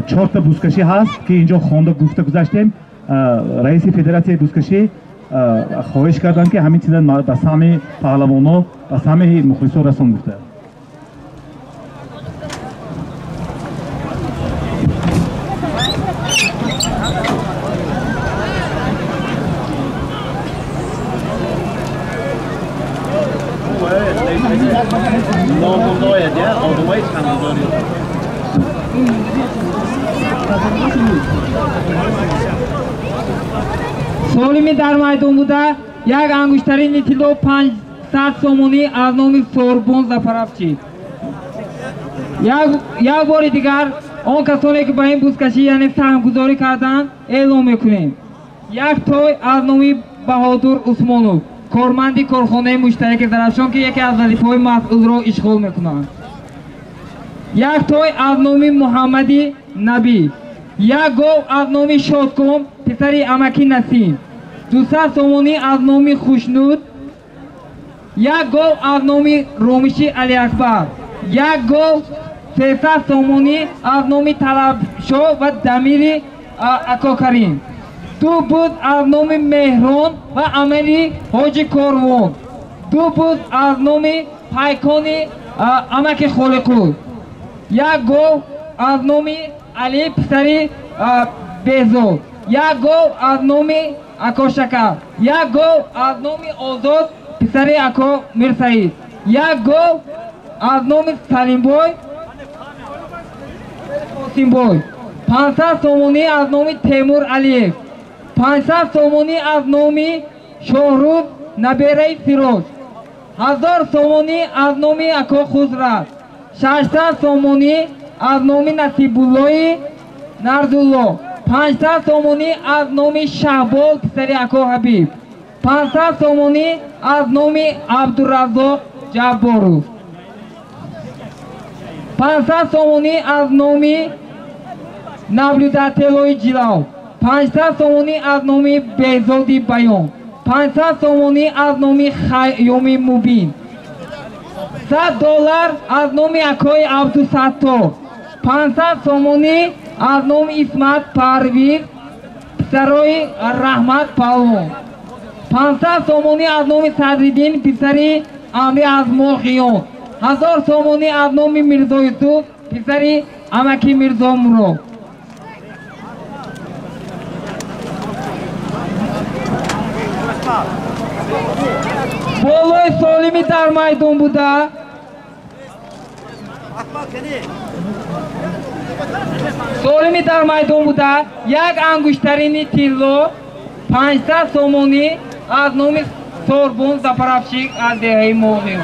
4 تا بوسکشی هست که اینجا خوانده گفته گذاشتیم رئیس فدراسیون بوسکشی خواهش کردن که همین چیزا به همه پهلوانا به همه مخلصا رسون گفته Солими дар майдон буда як ангуштарини тилло 500 сомонӣ аз номи Сорбон Зафаравчик. як бори дигар он касоне ки ба ин бузкашӣ яъне саҳмгузорӣ карданд эълон мекунем. як той аз номи Баҳодур Усмонов корманди корхонаи муштараки Зарафшон ки яке аз вазифаҳои масъулро ишғол мекунанд. як той аз номи Муҳаммади Набӣ. як гов аз номи Шодком писари амаки Насим. 200 сомонӣ аз номи Хушнуд. як гов аз номи Ромиши Алиакбар. як гов 300 сомонӣ аз номи Талабшо ва Дамири Акокарим. 2 буз аз номи Меҳрон ва Амири Ҳоҷи Корвон. 2 буз аз номи Пайкони амаки Холиқуд. як гов аз номи Али писари Беҳзод. як гов аз номи Акошакар. як гов аз номи Озод писари Ако Мирсаид. як гов аз номи Салимбой Осимбой. 500 сомонӣ аз номи Темур Алиев. 500 сомонӣ аз номи Шоҳруд Набераи Сирож. 1000 сомонӣ аз номи Ако Хузрат. 600 сомонӣ аз номи Насибуллои Нардулло. 500 сомонӣ аз номи Шаҳбол писари Ако Ҳабиб. 500 сомонӣ аз номи Абдураззоқ Ҷабборов. 500 сомонӣ аз номи Наблюдателои Ҷилав. 500 сомонӣ аз номи Беҳзоди Баён. 500 сомонӣ аз номи Хайёми Мубин. $100 аз номи Акои Абдусаттор. 500 сомонӣ аз номи Исмат Парвир писарои Раҳмат Палвон. 500 сомонӣ аз номи Садриддин писари Амри Азмохиён. 1000 сомонӣ аз номи Мирзо Юсуф писари амаки Мирзо Мурод. болои солими дар майдон буда солими дар майдон буда як ангуштарини тилло 500 сомонӣ аз номи Сорбон Зафаровчик аз деҳаи Моғиён.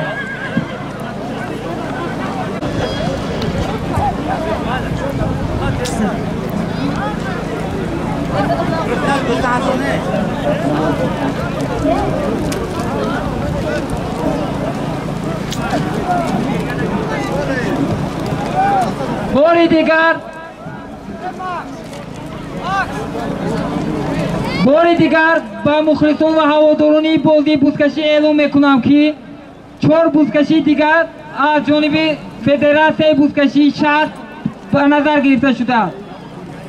бори дигар ба мухлисон ва ҳаводорони бозии бузкашӣ эълон мекунам ки 4 бузкашии дигар аз ҷониби Федератсияи бузкашии шаҳр ба назар гирифта шудааст.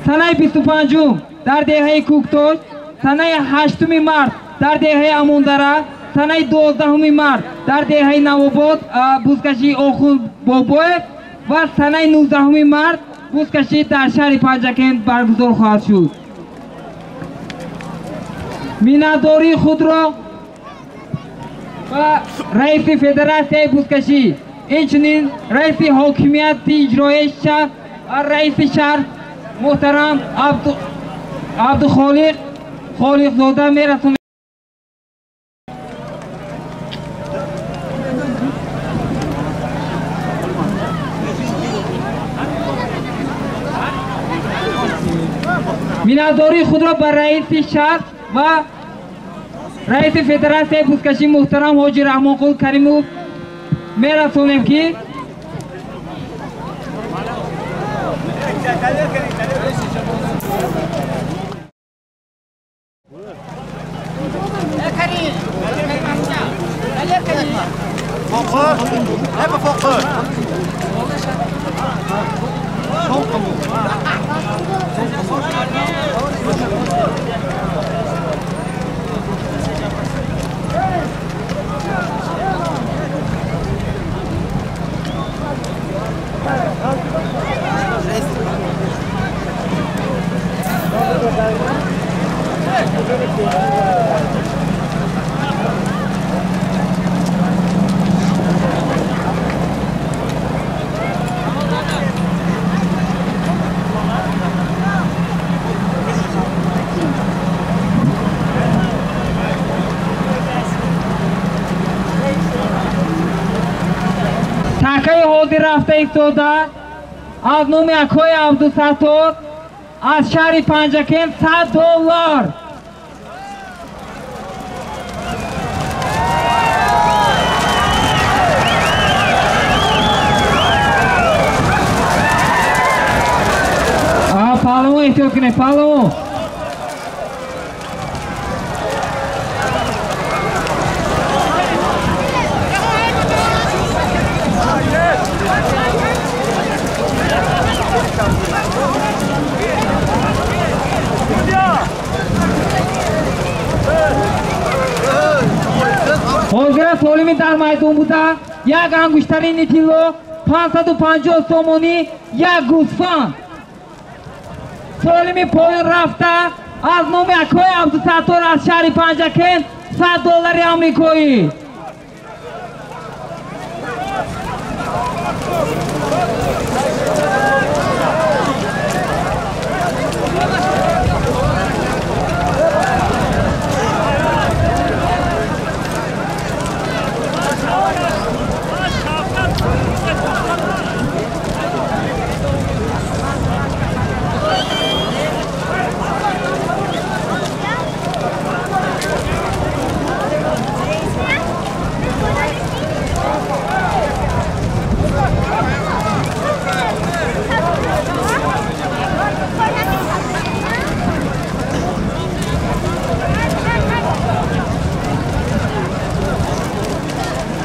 санаи 25 дар деҳаи Куктош, санаи 8 март дар деҳаи Амондара, санаи 12 март дар деҳаи Навобод бузкашии Охунд Бобоев ва санаи 19 март бузкашӣ дар шаҳри Панҷакент баргузор хоҳад шуд. миннатдории худро ба раиси Федератсияи бузкашӣ, инчунин раиси ҳокимияти иҷроии шаҳр ва раиси шаҳр муҳтарам Абдухолиқ Холиқзода мерасонем. миннатдории худро ба раиси шаҳр ва раиси Федератсияи бузкашӣ муҳтарам ҳоҷи Раҳмонқул Каримов мерасонем ки такаи ҳозир рафта истода аз номи Акои Абдусаттор аз шаҳри Панҷакент $100. پهلوان احتیاط کنه پهلوان. حاضر سالمی در میدان بوده یک انگشترین تیلو 550 سومونی یک گوسفند. سالمی پایان رفته از نام اکای عبدالستار از شهر پنجکن $100 آمریکایی.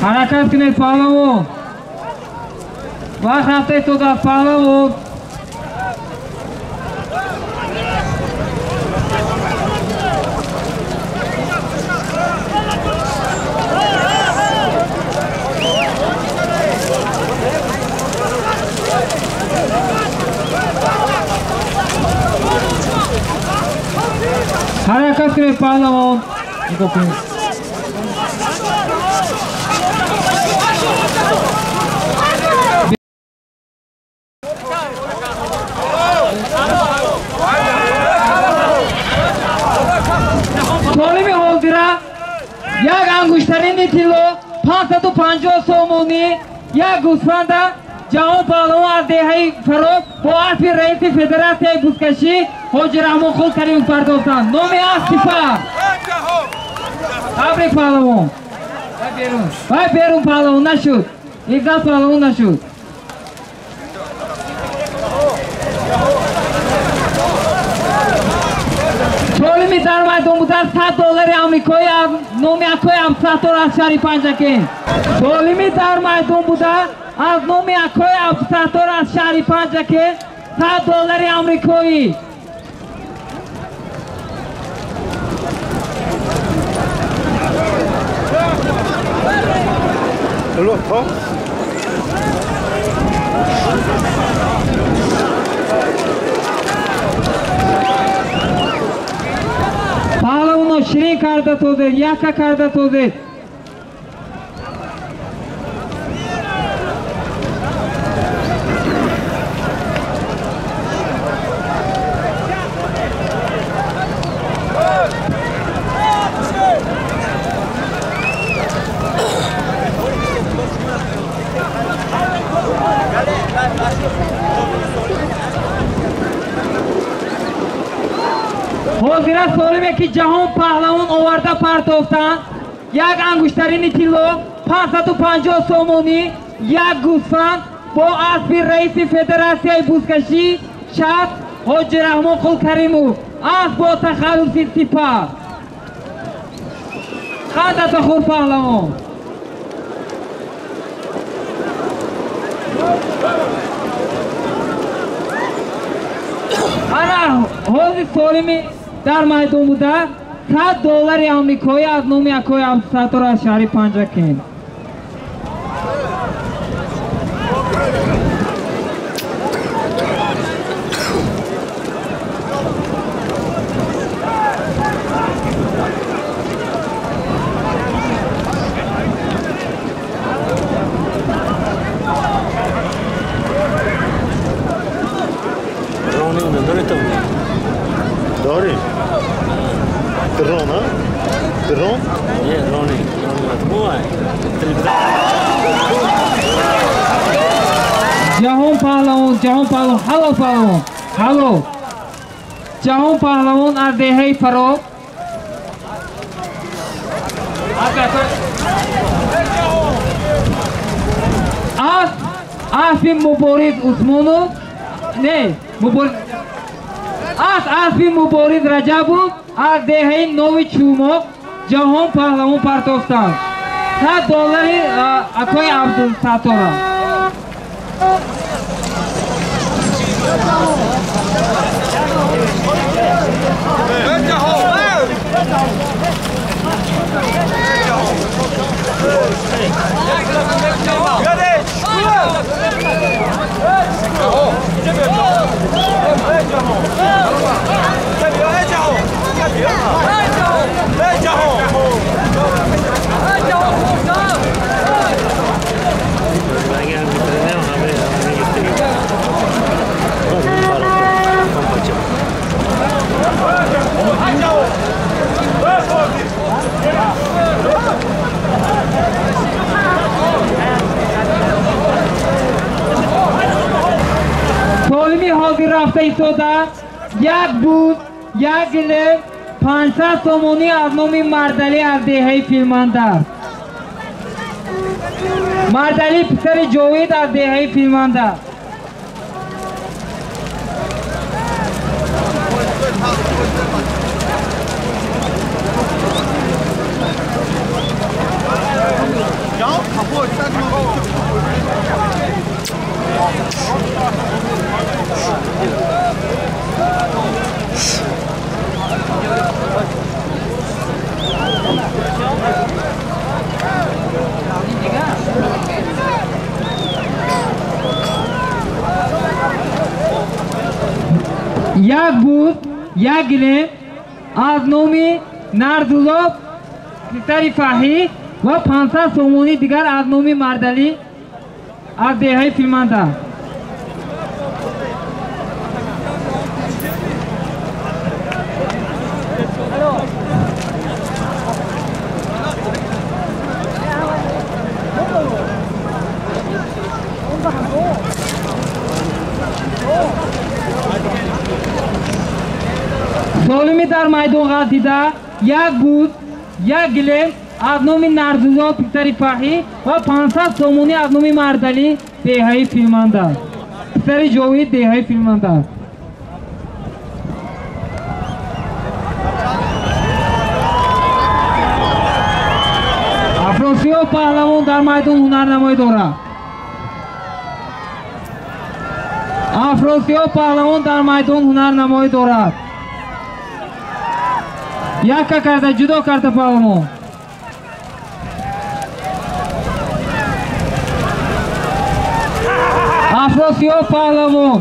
حرکت کنید پهلوان. وقت رفته تو در پهلوان. حرکت کنید پهلوان. 50 سومونی یک گوسفند جهان پهلوان از دهه فروغ با اسب رئیس فدراسیون بزکشی حاجی رحمان خود کریم پرداختند. نام اسب تبریک پهلوان. وای بیرون پهلوان نشد. ایزد پهلوان نشد. سالمی در میدان بوده $100 آمریکایی از نام اکوی افساتور از شهر پنجکین. سالمی در میدان بوده از نام اکوی افساتور از شهر پنجکین $100 آمریکایی. پهلوان شیرین کرده توزید، یکا کرده توزید. حاضر سالمی که جهان پهلوان آورده پرتافتند یک انگشترین طلا 550 سومونی یک گوسفند با اسب رئیس فدراسیون بزکشی شهر حاجی رحمان خود کریمو اسب با تخلص سپاه. خندت خور پهلوان. انا حاضر سالمی در میدان بوده $100 آمریکایی از نام اکوی افساتور از شهر پنجکین. داری؟ درون ها؟ درون؟ یه رونی مطموعه جهان پهلوان هلو پهلوان هلو جهان پهلوان از دهه فروغ اسب مبارز عثمانو نه مبارز اسب مبارز رجبو از دهه نو چومق جهان پهلوان پرتافتند. $100 اکوی عبدالستاره. سالمی حاضر رفته ایستاده یک بود یک گله 500 سومونی از نام مردلی از دهه فیلماندر. مردلی پسر جاوید از دهه فیلماندر. یک بود یک گله از نام نردولاب پسر فهی و 500 سومونی دیگر از نام مردلی از دهه فیلماندر. солими дар майдон гардида як буз як гилем аз номи нарзузо писари фаҳӣ ва 500 сомонӣ аз номи мардалӣ деҳаи филманда писари ҷовид деҳаи филманда афросиёб паҳлавон дар майдон ҳунарнамоӣ дорад афросиёб паҳлавон дар майдон ҳунарнамоӣ дорад яка карда ҷудо карда паҳлавон афросиёб паҳлавон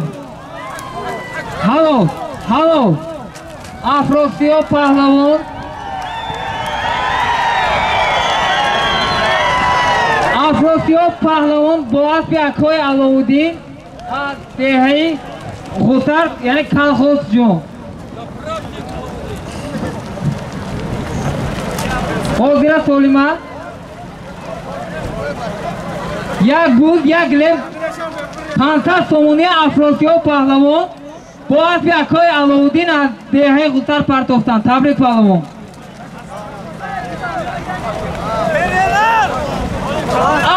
ҳалов ҳалов афросиёб паҳлавон афросиёб паҳлавон бо асби акҳои аловуддин аз деҳаи ғусар яъне калхозҷон ҳозира солима як буз як лев 500 сомонӣ афросиёб паҳлавон бо асби акҳои аловуддин аз деҳаи ғусар партофтанд. Табрик паҳлавон.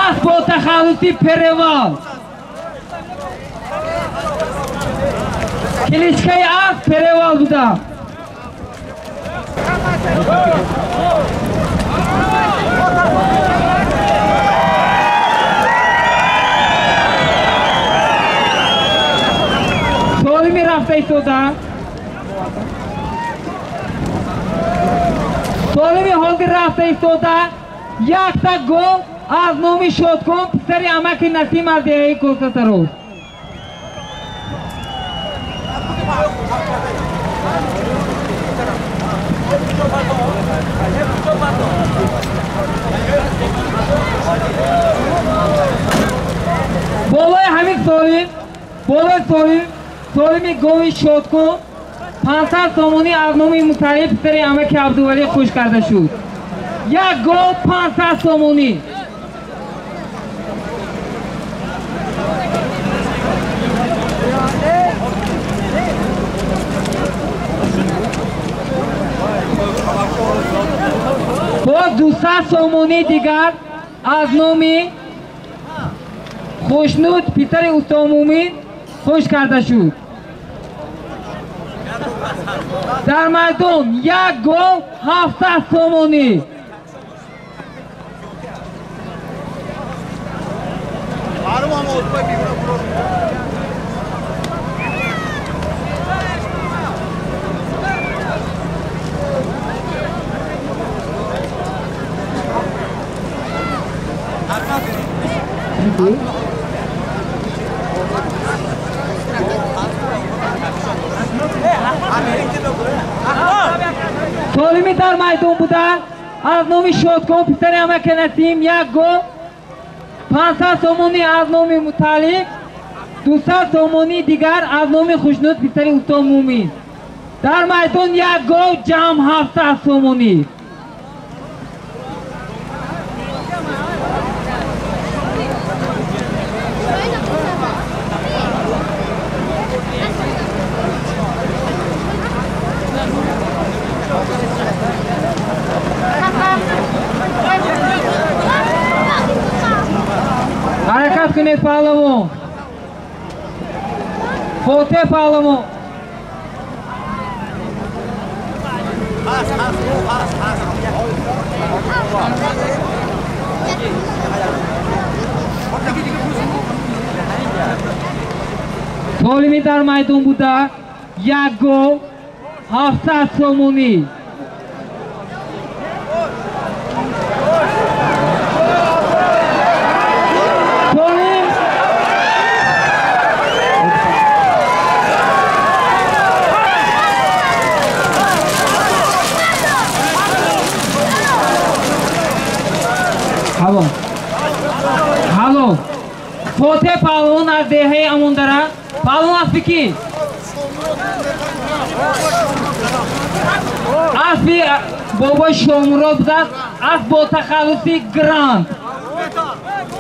Асп бо тахаллуси перевал кличкаи асп перевал буда. солими рафта истода солими ҳозир рафта истода якта гол аз номи шодкон писари амаки насим аз деҳаи косатарос. болои ҳамин солим болои солими гови шодкон 500 сомонӣ аз номи муталиб писари амаки абдувалӣ хуш карда шуд. як гол 500 сомонӣ. باز 200 سومونی دیگر از نومی خوشنود پسر استامومی خوش کرده شد. در میدان یک گل 700 سومونی. سالمی در میدان بوده از نومی شادکان پسر امک نسیم یک گل 500 سومونی از نومی مطالب 200 سومونی دیگر از نومی خوشنود پسر استان مومین. در میدان یک گل جمع 700 سومونی. حرکت کنید پهلوان. فاتح پهلوان. سالمی در میدان بوده یک گل 700 سومونی. هلو فاتح پهلوان از دهه اموندره پهلوان اسبی اسبی بابا شامورا بوده از با تخلصی گراند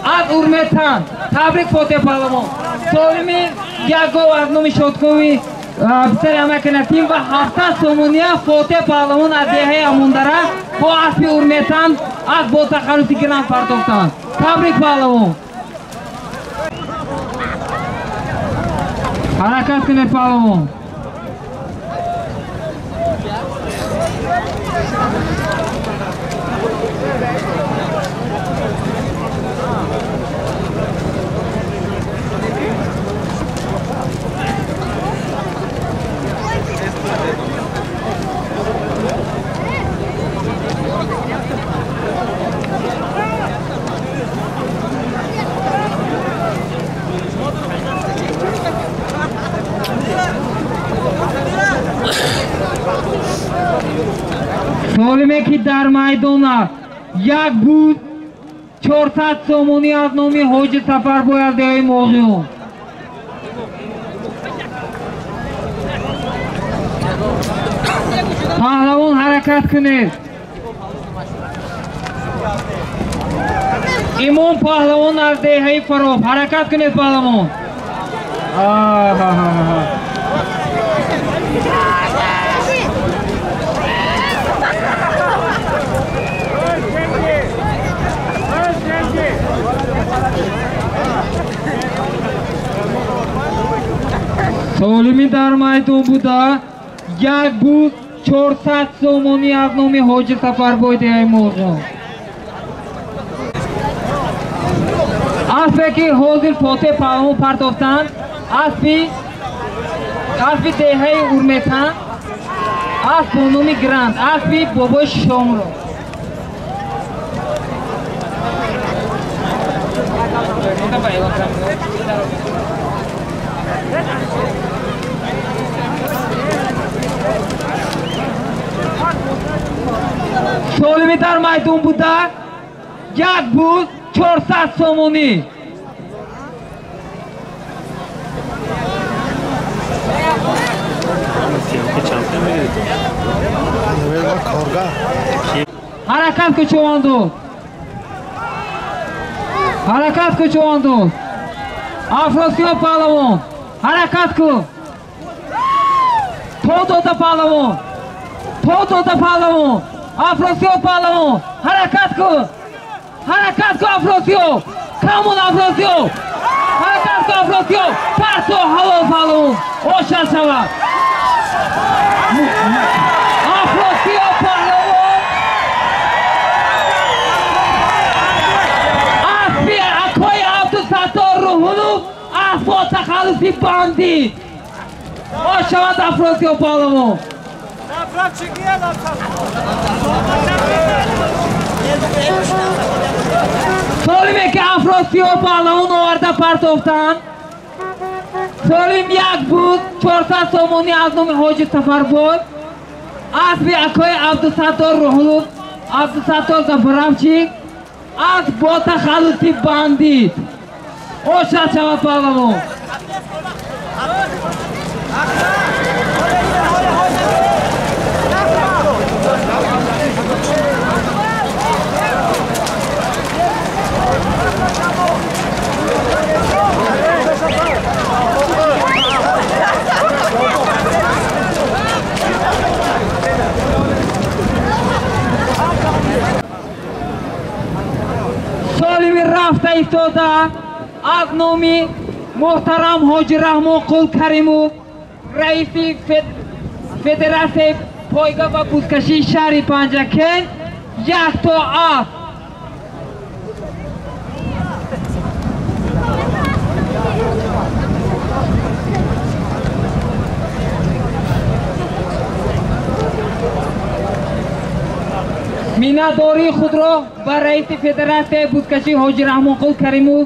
از اورمتان. تبریک فاتح پهلوان. سالمی یک گل از نومی شادکوی بسر امکنتیم و 700 سومونی فوته پهلوان از دهه اموندره با اسب ارمیتن از با تخلصی گران پرداختند. تبریک پهلوان. حرکت کنید پهلوان. سالمه که در میدان است یک بود 400 سومونی از نام حاج سفربای از دهه موضوع. پهلوان حرکت کنید. امام پهلوان از دهه فراف حرکت کنید پهلوان. سالمی در میدان بوده یک بود 400 سومونی از نام حاج سفربای دهه موضوع. اسبی که حاضر فاتح پهلوان پرداختند اسبی دهه ارمیتن اسب با نام گراند اسبی بابای شامرو. سالمی در میدان بوده یک بود 400 سومونی. حرکت کو چوان دوست. حرکت کو چوان دوست. افراسیاب پهلوان حرکت کو. تو دوتا پهلوان. تو دوتا پهلوان. افراسیاب پهلوان حرکت کو. حرکت کو افراسیاب. کامون افراسیاب. حرکت کو افراسیاب. پرتو هوا پهلوان. روشن شود. افراسیاب پهلوان. اسبی اکای عبدالستار روحلو اسبا تخلصی باندید. شود افراسیاب پهلوان. سالمی که افراسیاب پهلوان آورده پرداختند سالم یک بود 400 سومونی از نام حاج سفربای اسب اکای عبدالستار روحلو عبدالستار زفرافچی از با تخلصی باندید. روشن شود پهلوان. سالمی رفته ایستاده از نامی محترم حاج رحمان قل کریمو رئیس فدراسیون پایگاه و بزکشی شهر پنجکن یک تا اسب میناداری خود را به رئیس فدراسیون بزکشی حاج رحمان قل کریمو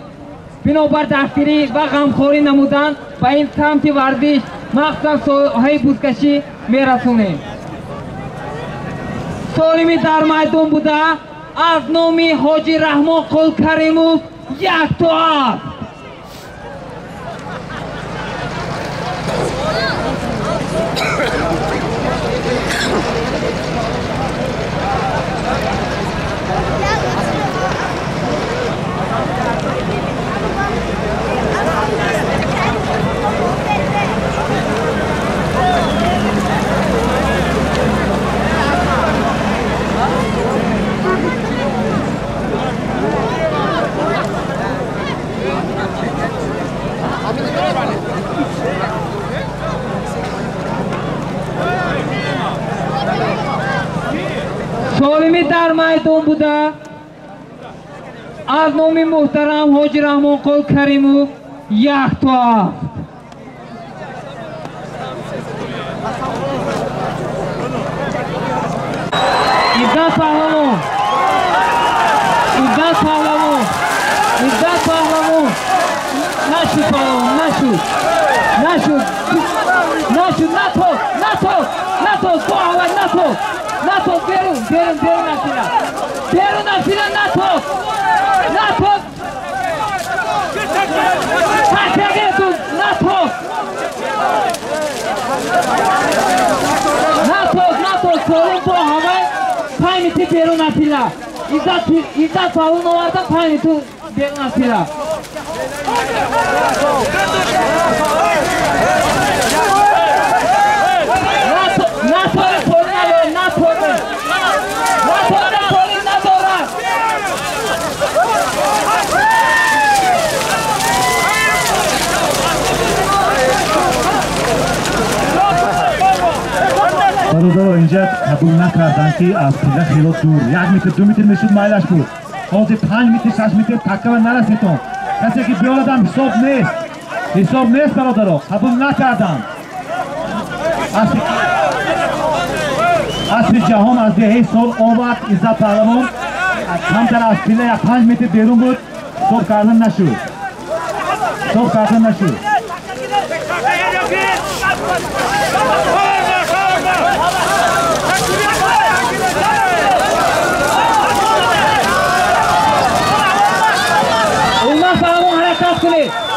بنابر دستگیری و غمخوری نمودن به این سمت ورزش مخصوصا ساحه بزکشی میرسونیم. سالمی در میدان بوده از نام حاج رحمان قل کریمو یک تا اسب. دوم بوده از نام محترم حاج رحمان قول کریمو یک تا عزت پهلوان عزت پهلوان عزت پهلوان نشد پهلوان نشد نتو تو اول نتو بیرون نفیره نتو تکیگتون نتو سالون تو همه 5 میتی بیرون نفیره عزت پهلوان آوردن 5 میتی بیرون نفیره برادر اینجا قبول نکردن که از پله خیلی دور 1 متر 2 متر میشد مایلش بود حاضر 5 متر 6 متر تکه و نرسیدم کسی که بیاردم حساب نیست برادر قبول نکردن اصل جهان از دهه سال آورد عزت پهلوان کمتر از پله 5 متر بیرون بود حساب کردن نشد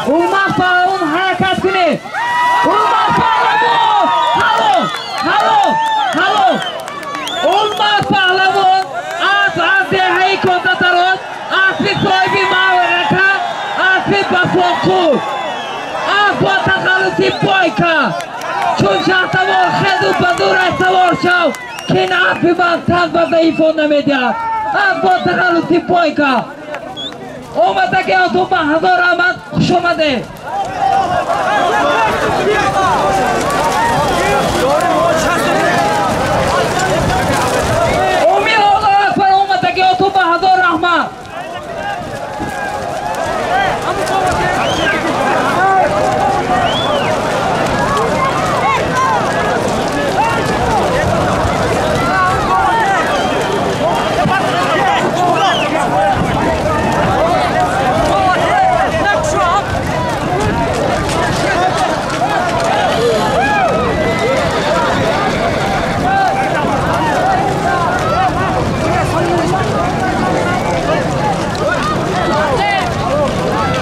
Umar Pahlavon harakat kuni. Umar Pahlavon. Halo. Umar Pahlavon az dehai kontataros, asli sohibi mavraka, asli bafoqur. Az ba takhalusi boyka. Chun shahsavor khedu badur savar shav. Kin asli bastad ba zaifon namediyad. Az ba takhalusi boyka. اومده که تو به هزار آمد خوش آمده